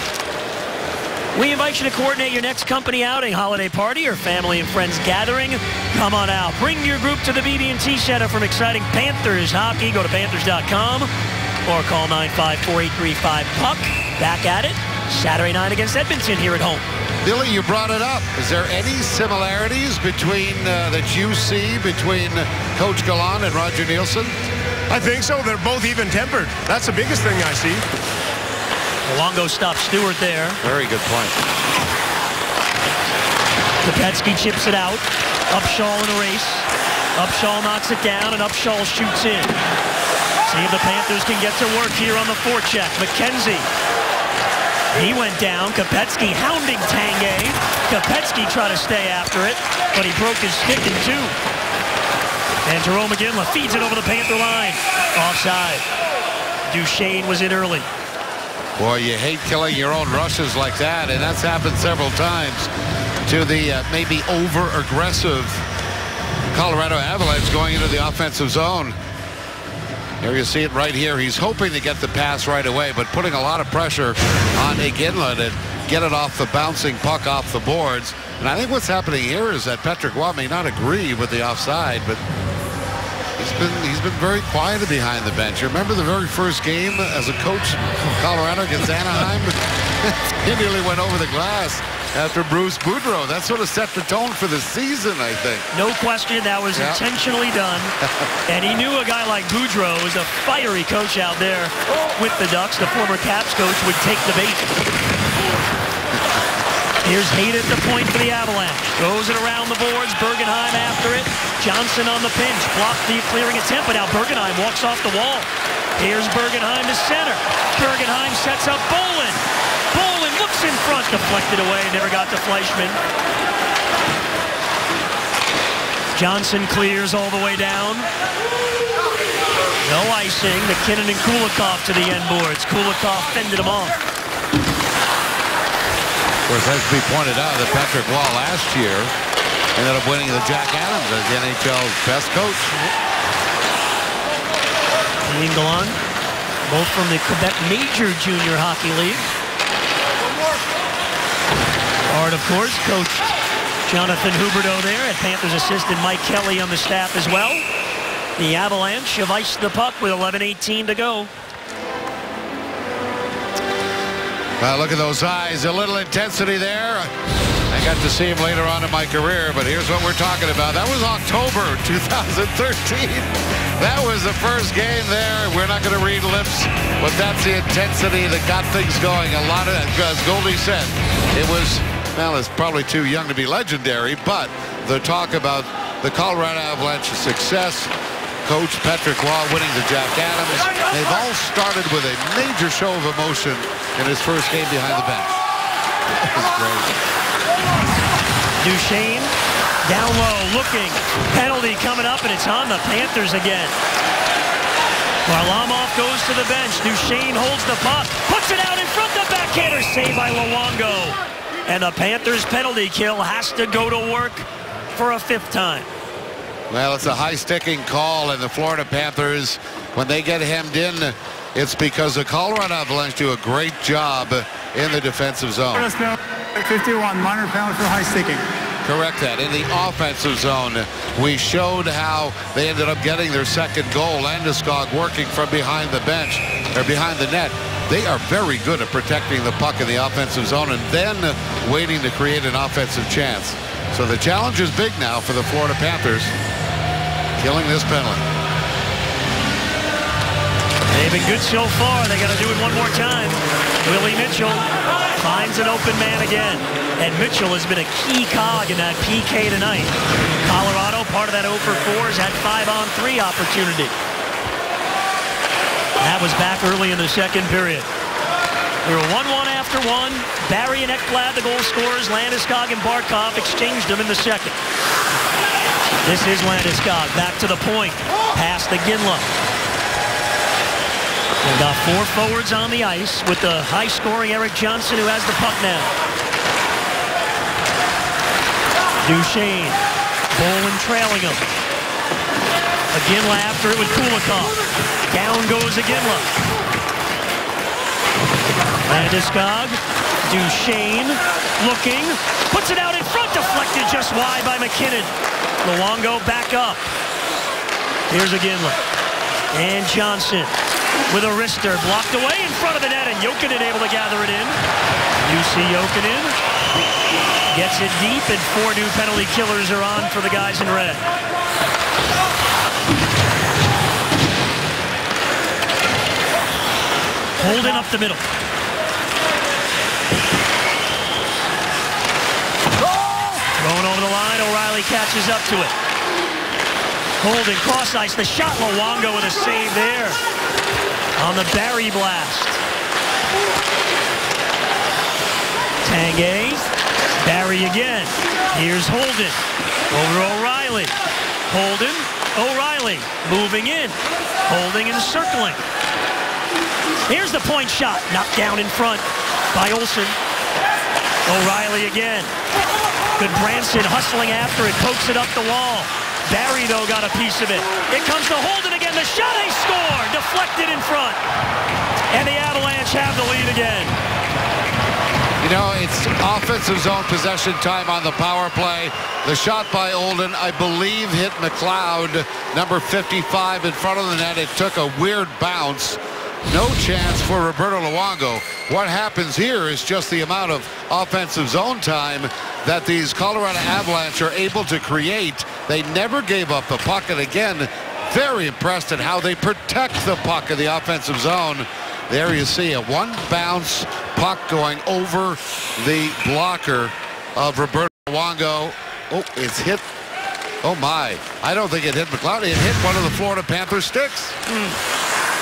We invite you to coordinate your next company outing, holiday party, or family and friends gathering. Come on out. Bring your group to the BB&T Center from exciting Panthers hockey. Go to Panthers.com or call 954-835-PUCK. Back at it Saturday night against Edmonton here at home. Billy, you brought it up. Is there any similarities between that you see between Coach Gallant and Roger Nielsen? I think so. They're both even-tempered. That's the biggest thing I see. Luongo stops Stewart there. Very good point. Kopecky chips it out. Upshall in a race. Upshall knocks it down, and Upshall shoots in. See if the Panthers can get to work here on the forecheck. McKenzie. He went down. Kopecky hounding Tanguay. Kopecky tried to stay after it, but he broke his stick in 2. And Jerome McGinley feeds it over the Panther line. Offside. Duchesne was in early. Boy, you hate killing your own rushes like that, and that's happened several times to the maybe over-aggressive Colorado Avalanche going into the offensive zone. Here you see it right here. He's hoping to get the pass right away, but putting a lot of pressure on Iginla to get it off the bouncing puck off the boards. And I think what's happening here is that Patrick Watt may not agree with the offside, but he's been very quiet behind the bench. You remember the very first game as a coach, Colorado against Anaheim? He nearly went over the glass after Bruce Boudreau. That sort of set the tone for the season, I think. No question, that was intentionally done. And he knew a guy like Boudreau was a fiery coach out there with the Ducks. The former Caps coach would take the bait. Here's Hayden at the point for the Avalanche. Goes it around the boards. Bergenheim after it. Johnson on the pinch. Blocked the clearing attempt, but now Bergenheim walks off the wall. Here's Bergenheim to center. Bergenheim sets up Bolin. Bolin looks in front. Deflected away. Never got to Fleischmann. Johnson clears all the way down. No icing. McKinnon and Kulikov to the end boards. Kulikov fended him off. Of course, as we pointed out, that Patrick Law last year ended up winning the Jack Adams as the NHL's best coach. Ian Gallant, both from the Quebec Major Junior Hockey League. Art, of course, coached Jonathan Huberdeau there, and Panthers assistant Mike Kelly on the staff as well. The Avalanche have iced the puck with 11:18 to go. Well, look at those eyes. A little intensity there. I got to see him later on in my career, but here's what we're talking about. That was October 2013. That was the first game there. We're not going to read lips, but that's the intensity that got things going. A lot of, as Goldie said, it was, well, it's probably too young to be legendary, but the talk about the Colorado Avalanche's success, Coach Patrick Law winning the Jack Adams, they've all started with a major show of emotion in his first game behind the bench. That's great. Duchesne down low, looking. Penalty coming up, and it's on the Panthers again. Varlamov goes to the bench. Duchesne holds the puck, puts it out in front. The backhander saved by Luongo. And the Panthers' penalty kill has to go to work for a fifth time. Well, it's a high-sticking call, and the Florida Panthers, when they get hemmed in, it's because the Colorado Avalanche do a great job in the defensive zone. 51, minor penalty for high sticking. Correct that. In the offensive zone, we showed how they ended up getting their second goal. Landeskog working from behind the bench, or behind the net. They are very good at protecting the puck in the offensive zone and then waiting to create an offensive chance. So the challenge is big now for the Florida Panthers, killing this penalty. They've been good so far. They got to do it one more time. Willie Mitchell finds an open man again. And Mitchell has been a key cog in that PK tonight. Colorado, part of that 0 for 4s, had 5-on-3 opportunity. That was back early in the second period. We were 1-1 after one. Barry and Ekblad, the goal scorers. Landeskog and Barkov exchanged them in the second. This is Landeskog back to the point. Pass to Ginla. We've got 4 forwards on the ice with the high-scoring Erik Johnson, who has the puck now. Duchesne, Bolin trailing him. Iginla after it with Kulikov. Down goes Iginla. Landeskog, Duchesne, looking, puts it out in front, deflected just wide by McKinnon. Luongo back up. Here's Iginla. And Johnson with a wrister, blocked away in front of the net, and Jokinen able to gather it in. UC Jokinen gets it deep, and 4 new penalty killers are on for the guys in red. Holden up the middle. Thrown over the line, O'Reilly catches up to it. Holden cross ice, the shot, Luongo with a save there on the Barry blast. Tanguay, Barry again. Here's Holden, over O'Reilly. Holden, O'Reilly, moving in. Holding and circling. Here's the point shot, knocked down in front by Olsen. O'Reilly again. Good Branson hustling after it, pokes it up the wall. Barry, though, got a piece of it. It comes to Holden again. The shot, they score. Deflected in front. And the Avalanche have the lead again. You know, it's offensive zone possession time on the power play. The shot by Olden, I believe, hit McLeod, number 55, in front of the net. It took a weird bounce. No chance for Roberto Luongo. What happens here is just the amount of offensive zone time that these Colorado Avalanche are able to create. They never gave up the puck, and again, very impressed at how they protect the puck in the offensive zone. There you see a one-bounce puck going over the blocker of Roberto Luongo. Oh, it's hit. Oh, my. I don't think it hit McLeod. It hit one of the Florida Panthers sticks.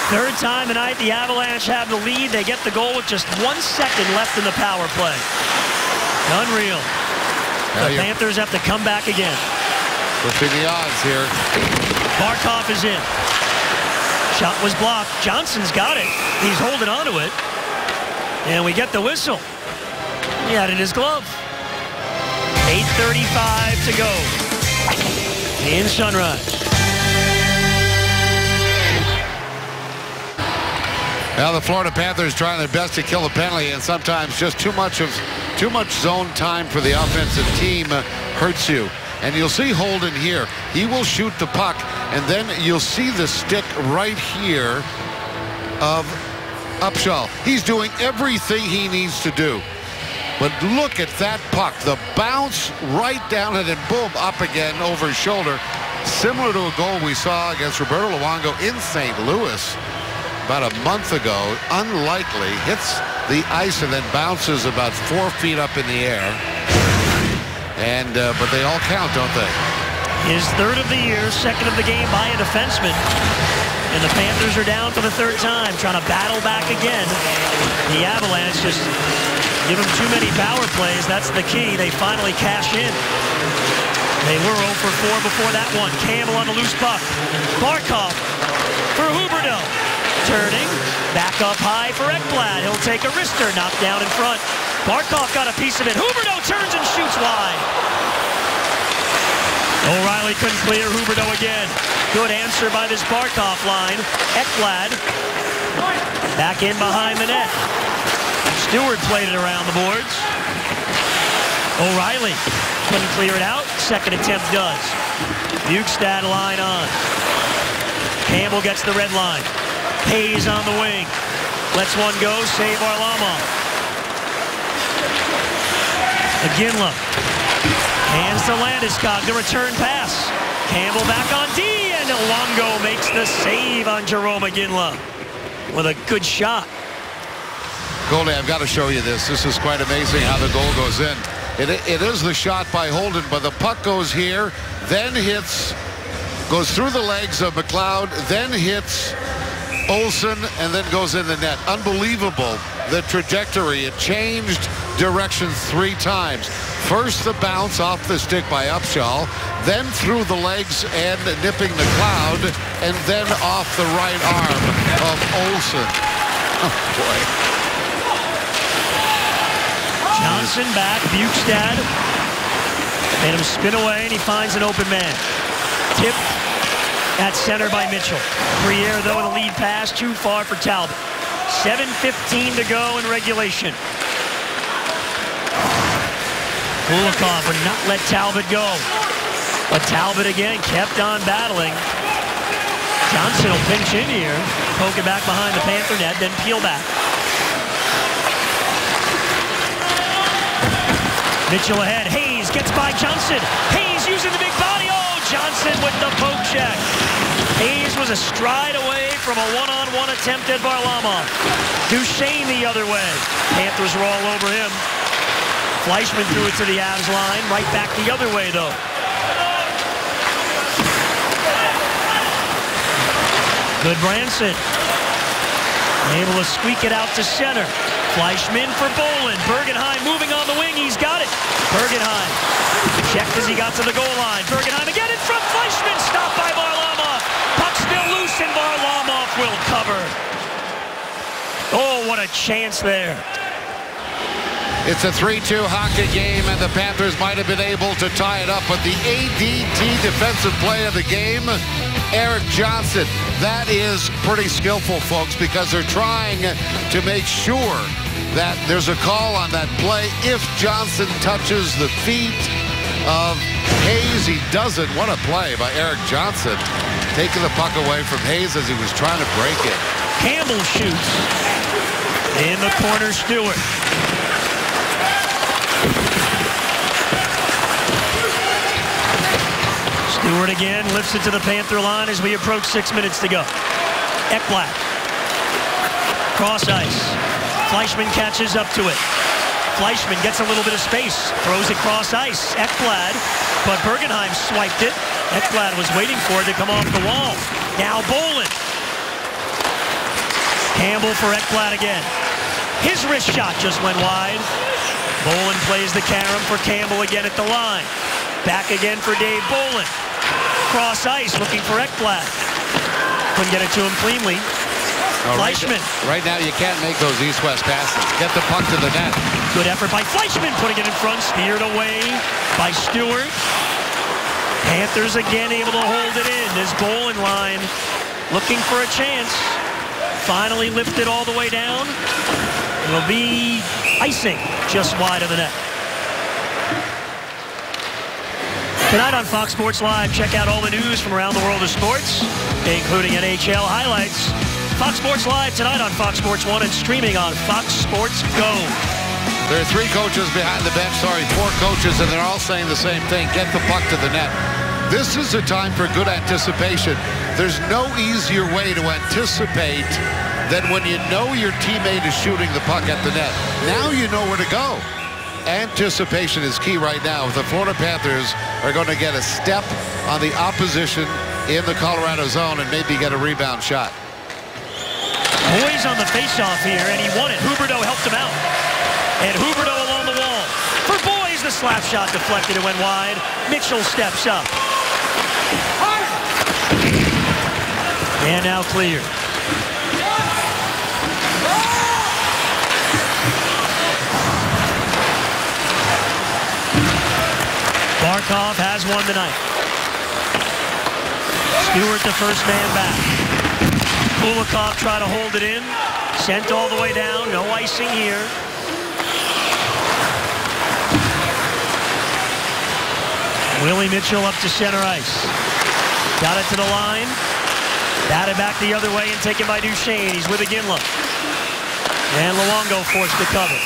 Third time tonight, the Avalanche have the lead. They get the goal with just 1 second left in the power play. Unreal. The Panthers have to come back again. Pushing the odds here. Barkov is in. Shot was blocked. Johnson's got it. He's holding on to it. And we get the whistle. He had it in his glove. 8:35 to go in Sunrise. Now the Florida Panthers trying their best to kill a penalty, and sometimes just too much zone time for the offensive team hurts you. And you'll see Holden here. He will shoot the puck, and then you'll see the stick right here of Upshall. He's doing everything he needs to do. But look at that puck. The bounce right down it and boom, up again over his shoulder. Similar to a goal we saw against Roberto Luongo in St. Louis about a month ago. Unlikely. Hits the ice and then bounces about 4 feet up in the air. And but they all count, don't they? His third of the year, second of the game by a defenseman. And the Panthers are down for the third time, trying to battle back again. The Avalanche just give them too many power plays. That's the key. They finally cash in. They were 0 for 4 before that one. Campbell on the loose puck. Barkov for Huberdeau. Turning, back up high for Ekblad. He'll take a wrister, knocked down in front. Barkov got a piece of it. Huberdeau turns and shoots wide. O'Reilly couldn't clear Huberdeau again. Good answer by this Barkov line. Ekblad back in behind the net. Stewart played it around the boards. O'Reilly couldn't clear it out. Second attempt does. Bukestad line on. Campbell gets the red line. Hayes on the wing. Lets one go. Save Varlamov. Iginla. Hands to Landeskog. The return pass. Campbell back on D. And Luongo makes the save on Jarome Iginla with a good shot. Goldie, I've got to show you this. This is quite amazing how the goal goes in. It is the shot by Holden, but the puck goes here, then goes through the legs of McLeod, then hits Olsen, and then goes in the net. Unbelievable, the trajectory. It changed direction 3 times. First the bounce off the stick by Upshall, then through the legs and nipping McLeod, and then off the right arm of Olsen. Oh, boy. Johnson back, Bukestad. Made him spin away, and he finds an open man. Tipped at center by Mitchell. Briere, though, in the lead pass, too far for Talbot. 7:15 to go in regulation. Kulikov would not let Talbot go. But Talbot again kept on battling. Johnson will pinch in here. Poke it back behind the Panther net, then peel back. Mitchell ahead. Hayes gets by Johnson. Hayes using the big body. Oh, Johnson with the poke check. Hayes was a stride away from a one-on-one attempt at Varlamov. Duchesne the other way. Panthers were all over him. Fleischmann threw it to the Avs line. Right back the other way, though. Good Branson. Able to squeak it out to center. Fleischmann for Bolin. Bergenheim moving on the wing. He's got it. Bergenheim checked as he got to the goal line. Bergenheim again in front. Fleischmann stopped by Varlamov. Puck still loose and Varlamov will cover. Oh, what a chance there. It's a 3-2 hockey game, and the Panthers might have been able to tie it up. But the ADT defensive play of the game, Erik Johnson. That is pretty skillful, folks, because they're trying to make sure that there's a call on that play. If Johnson touches the feet of Hayes, he doesn't. What a play by Erik Johnson. Taking the puck away from Hayes as he was trying to break it. Campbell shoots. In the corner, Stewart. Stewart again lifts it to the Panther line as we approach 6 minutes to go. Ekblad. Cross ice. Fleischmann catches up to it. Fleischmann gets a little bit of space. Throws it cross ice. Ekblad. But Bergenheim swiped it. Ekblad was waiting for it to come off the wall. Now Bolin. Campbell for Ekblad again. His wrist shot just went wide. Bolin plays the carom for Campbell again at the line. Back again for Dave Bolin. Cross ice looking for Ekblad. couldn't get it to him cleanly. Fleischmann. Right now, you can't make those east-west passes. Get the puck to the net. Good effort by Fleischmann, putting it in front, steered away by Stewart. Panthers again able to hold it in. This Bolin line looking for a chance. Finally lifted all the way down. It'll be icing just wide of the net. Tonight on Fox Sports Live, check out all the news from around the world of sports, including NHL highlights. Fox Sports Live tonight on Fox Sports 1 and streaming on Fox Sports Go. There are 3 coaches behind the bench, 4 coaches, and they're all saying the same thing. Get the puck to the net. This is a time for good anticipation. There's no easier way to anticipate than when you know your teammate is shooting the puck at the net. Now you know where to go. Anticipation is key right now. The Florida Panthers are going to get a step on the opposition in the Colorado zone and maybe get a rebound shot. Boys on the faceoff here, and he won it. Huberdeau helped him out. And Huberdeau along the wall. For Boys, the slap shot deflected. It went wide. Mitchell steps up. And now clear. Barkov has one tonight. Stewart, the first man back. Kulikov tried to hold it in. Sent all the way down. No icing here. Willie Mitchell up to center ice. Got it to the line. Batted back the other way and taken by Duchesne. He's with Iginla. And Luongo forced to cover.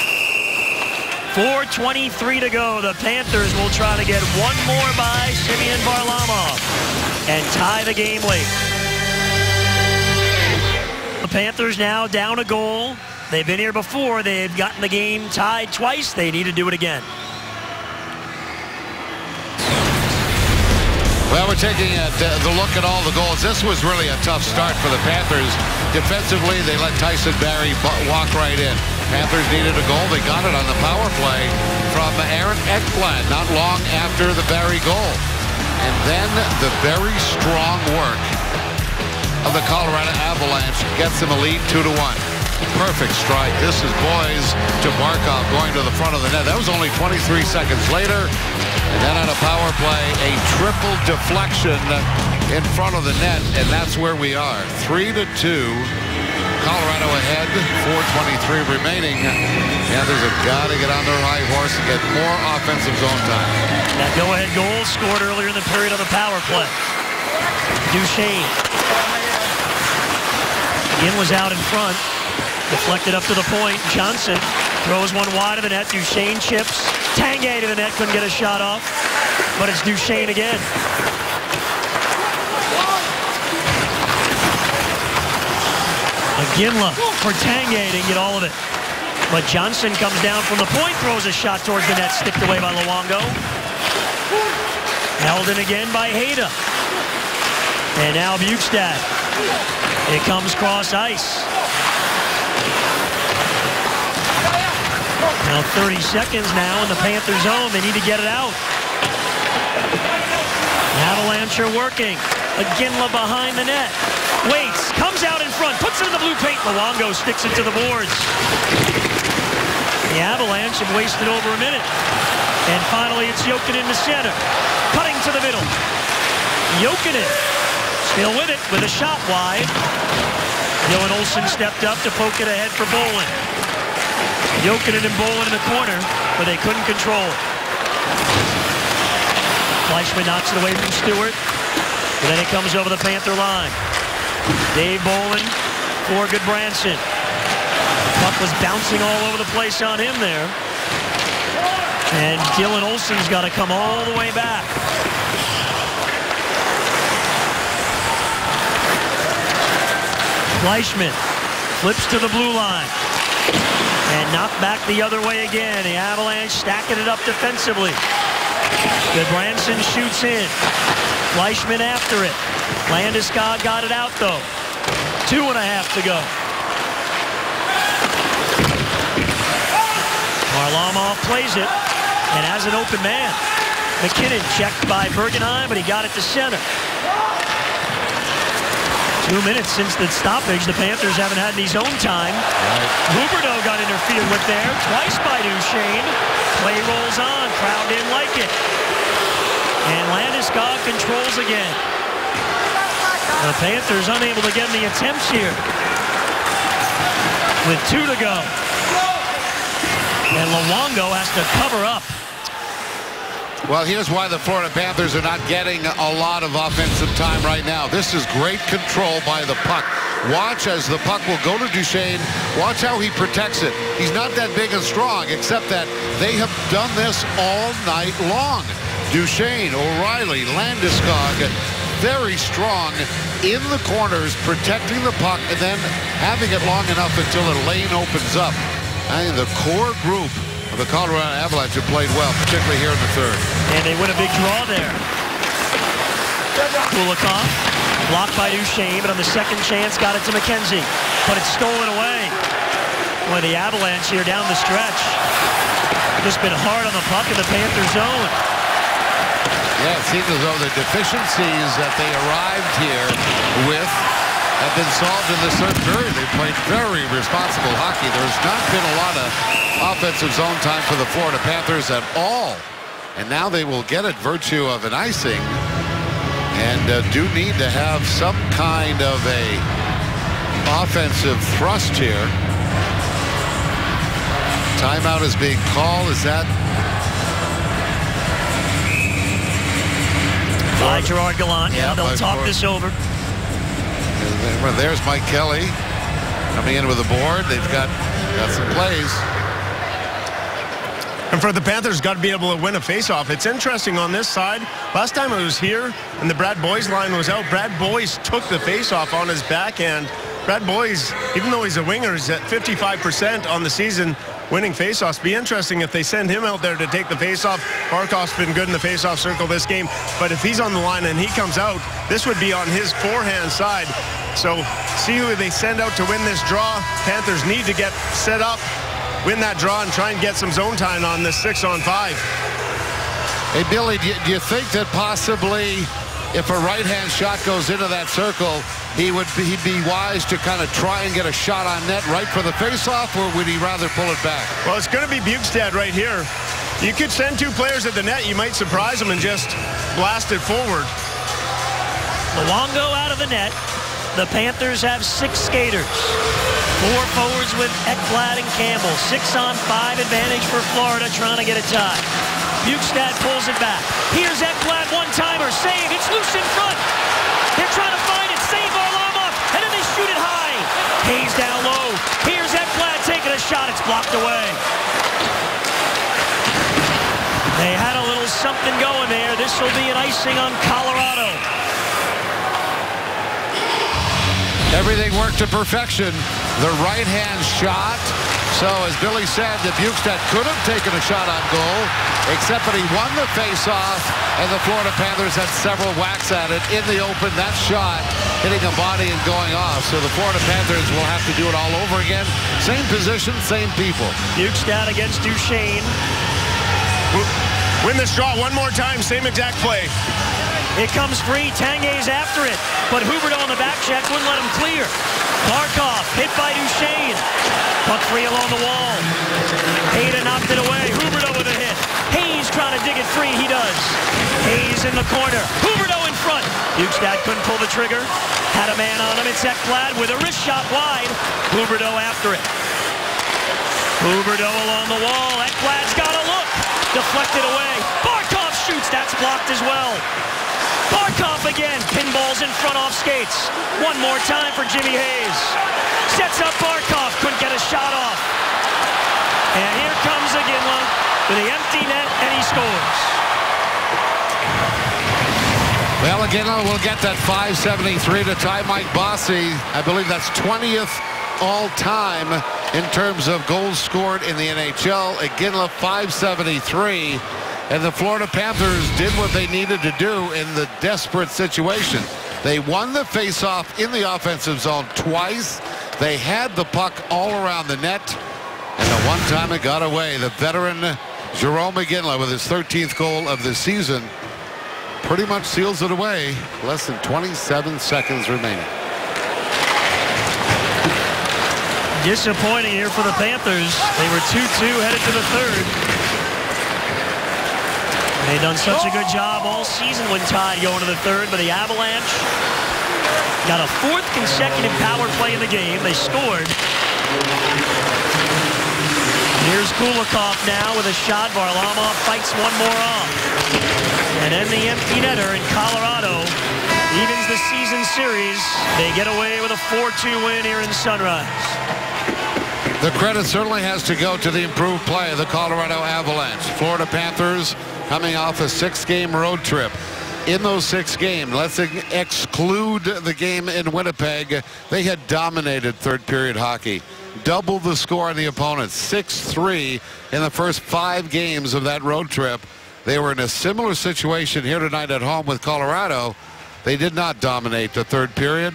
4:23 to go. The Panthers will try to get one more by Semyon Varlamov and tie the game late. The Panthers now down a goal. They've been here before. They've gotten the game tied twice. They need to do it again. Well, we're taking the look at all the goals. This was really a tough start for the Panthers. Defensively, they let Tyson Barrie walk right in. Panthers needed a goal. They got it on the power play from Aaron Ekblad not long after the Barrie goal. And then the very strong work of the Colorado Avalanche gets them a lead 2-1. Perfect strike. This is Boys to Barkov going to the front of the net. That was only 23 seconds later. And then on a power play, a triple deflection in front of the net, and that's where we are. 3-2. Colorado ahead, 4:23 remaining. Panthers have got to get on their high horse and get more offensive zone time. That go-ahead goal scored earlier in the period on the power play. Duchesne. Again was out in front. Deflected up to the point. Johnson throws one wide of the net. Duchesne chips. Tanguay to the net. Couldn't get a shot off. But it's Duchesne again. Iginla for Tanguay. Didn't get all of it. But Johnson comes down from the point. Throws a shot towards the net. Sticked away by Luongo. Held in again by Hayda. And now Bukestad. It comes cross ice. Now 30 seconds now in the Panther zone. They need to get it out. Avalanche are working. Iginla behind the net. Waits. Comes out in front. Puts it in the blue paint. Luongo sticks it to the boards. The Avalanche have wasted over a minute. And finally it's Jokinen to center. Cutting to the middle. Jokinen still with it with a shot wide. Dylan Olsen stepped up to poke it ahead for Bolin. Jokinen and Bolin in the corner, but they couldn't control it. Fleischmann knocks it away from Stewart. And then it comes over the Panther line. Dave Bolin for Goodbranson. Puck was bouncing all over the place on him there. And Dylan Olsen's got to come all the way back. Fleischmann flips to the blue line. And knocked back the other way again. The Avalanche stacking it up defensively. Goodbranson shoots in. Fleischmann after it. Landeskog got it out though. 2.5 to go. Varlamov plays it and has an open man. McKinnon checked by Bergenheim, but he got it to center. 2 minutes since the stoppage. The Panthers haven't had any zone time. Right. Huberdeau got interfered with there, twice by Duchesne. Play rolls on, crowd didn't like it. And Landeskog controls again. The Panthers unable to get any attempts here. With 2 to go. And Luongo has to cover up. Well, here's why the Florida Panthers are not getting a lot of offensive time right now. This is great control by the puck. Watch as the puck will go to Duchesne. Watch how he protects it. He's not that big and strong, except that they have done this all night long. Duchesne, O'Reilly, Landeskog, very strong in the corners, protecting the puck, and then having it long enough until a lane opens up. I think the core group of the Colorado Avalanche have played well, particularly here in the third. And they win a big draw there. Kulikov, blocked by Duchesne, but on the second chance got it to McKenzie. But it's stolen away. Boy, the Avalanche here down the stretch. Just been hard on the puck in the Panther zone. Yeah, it seems as though the deficiencies that they arrived here with have been solved in this third period. They played very responsible hockey. There's not been a lot of offensive zone time for the Florida Panthers at all. And now they will get it virtue of an icing and do need to have some kind of a offensive thrust here. Timeout is being called. Is that? By Gerard Gallant. Yeah, they'll talk this over. Well, there's Mike Kelly coming in with the board. They've got some plays. And for the Panthers, got to be able to win a faceoff. It's interesting on this side. Last time I was here and the Brad Boyes line was out, Brad Boyes took the faceoff on his backhand. Brad Boyes, even though he's a winger, is at 55% on the season winning faceoffs. Be interesting if they send him out there to take the faceoff. Barkov's been good in the faceoff circle this game, but if he's on the line and he comes out, this would be on his forehand side. So see who they send out to win this draw. Panthers need to get set up, win that draw, and try and get some zone time on this 6-on-5. Hey, Billy, do you think that possibly if a right-hand shot goes into that circle, he'd be wise to kind of try and get a shot on net right for the faceoff, or would he rather pull it back? Well, it's going to be Bjugstad right here. You could send 2 players at the net. You might surprise them and just blast it forward. Luongo out of the net. The Panthers have 6 skaters. 4 forwards with Ekblad and Campbell. 6-on-5 advantage for Florida, trying to get a tie. Bjugstad pulls it back. Here's Ekblad, one-timer, save. It's loose in front. They're trying to find it. Save Varlamov, and then they shoot it high. Hayes down low. Here's Ekblad taking a shot. It's blocked away. They had a little something going there. This will be an icing on Colorado. Everything worked to perfection. The right-hand shot. So, as Billy said, the Bjugstad could have taken a shot on goal, except that he won the face-off, and the Florida Panthers had several whacks at it in the open. That shot hitting a body and going off. So the Florida Panthers will have to do it all over again. Same position, same people. Bjugstad against Duchesne. Win this draw one more time, same exact play. It comes free. Tanguay's after it, but Huberdeau on the back check wouldn't let him clear. Barkov hit by Duchesne. Puck free along the wall. Hayden knocked it away. Huberdeau with a hit. Hayes trying to dig it free. He does. Hayes in the corner. Huberdeau in front. Bjugstad couldn't pull the trigger. Had a man on him. It's Ekblad with a wrist shot wide. Huberdeau after it. Huberdeau along the wall. Ekblad's got a look. Deflected away. Barkov shoots. That's blocked as well. Barkov again, pinballs in front off skates. One more time for Jimmy Hayes. Sets up Barkov, couldn't get a shot off. And here comes Iginla with the empty net, and he scores. Well, Iginla will get that .573 to tie Mike Bossy. I believe that's 20th all-time in terms of goals scored in the NHL. Iginla, .573. And the Florida Panthers did what they needed to do in the desperate situation. They won the faceoff in the offensive zone twice. They had the puck all around the net. And the one time it got away, the veteran Jarome Iginla with his 13th goal of the season pretty much seals it away. Less than 27 seconds remaining. Disappointing here for the Panthers. They were 2-2 headed to the third. They've done such a good job all season when tied going to the third, but the Avalanche got a fourth consecutive power play in the game. They scored. Here's Kulikov now with a shot. Varlamov fights one more off. And then the empty netter in Colorado evens the season series. They get away with a 4-2 win here in Sunrise. The credit certainly has to go to the improved play of the Colorado Avalanche. Florida Panthers coming off a 6-game road trip. In those 6 games, let's exclude the game in Winnipeg, they had dominated third period hockey. Doubled the score on the opponents, 6-3 in the first 5 games of that road trip. They were in a similar situation here tonight at home with Colorado. They did not dominate the third period,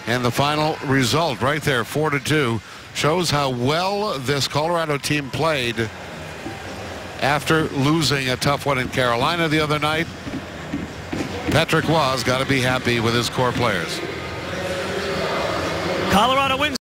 and the final result right there, 4-2, shows how well this Colorado team played after losing a tough one in Carolina the other night. Patrick Roy's got to be happy with his core players. Colorado wins.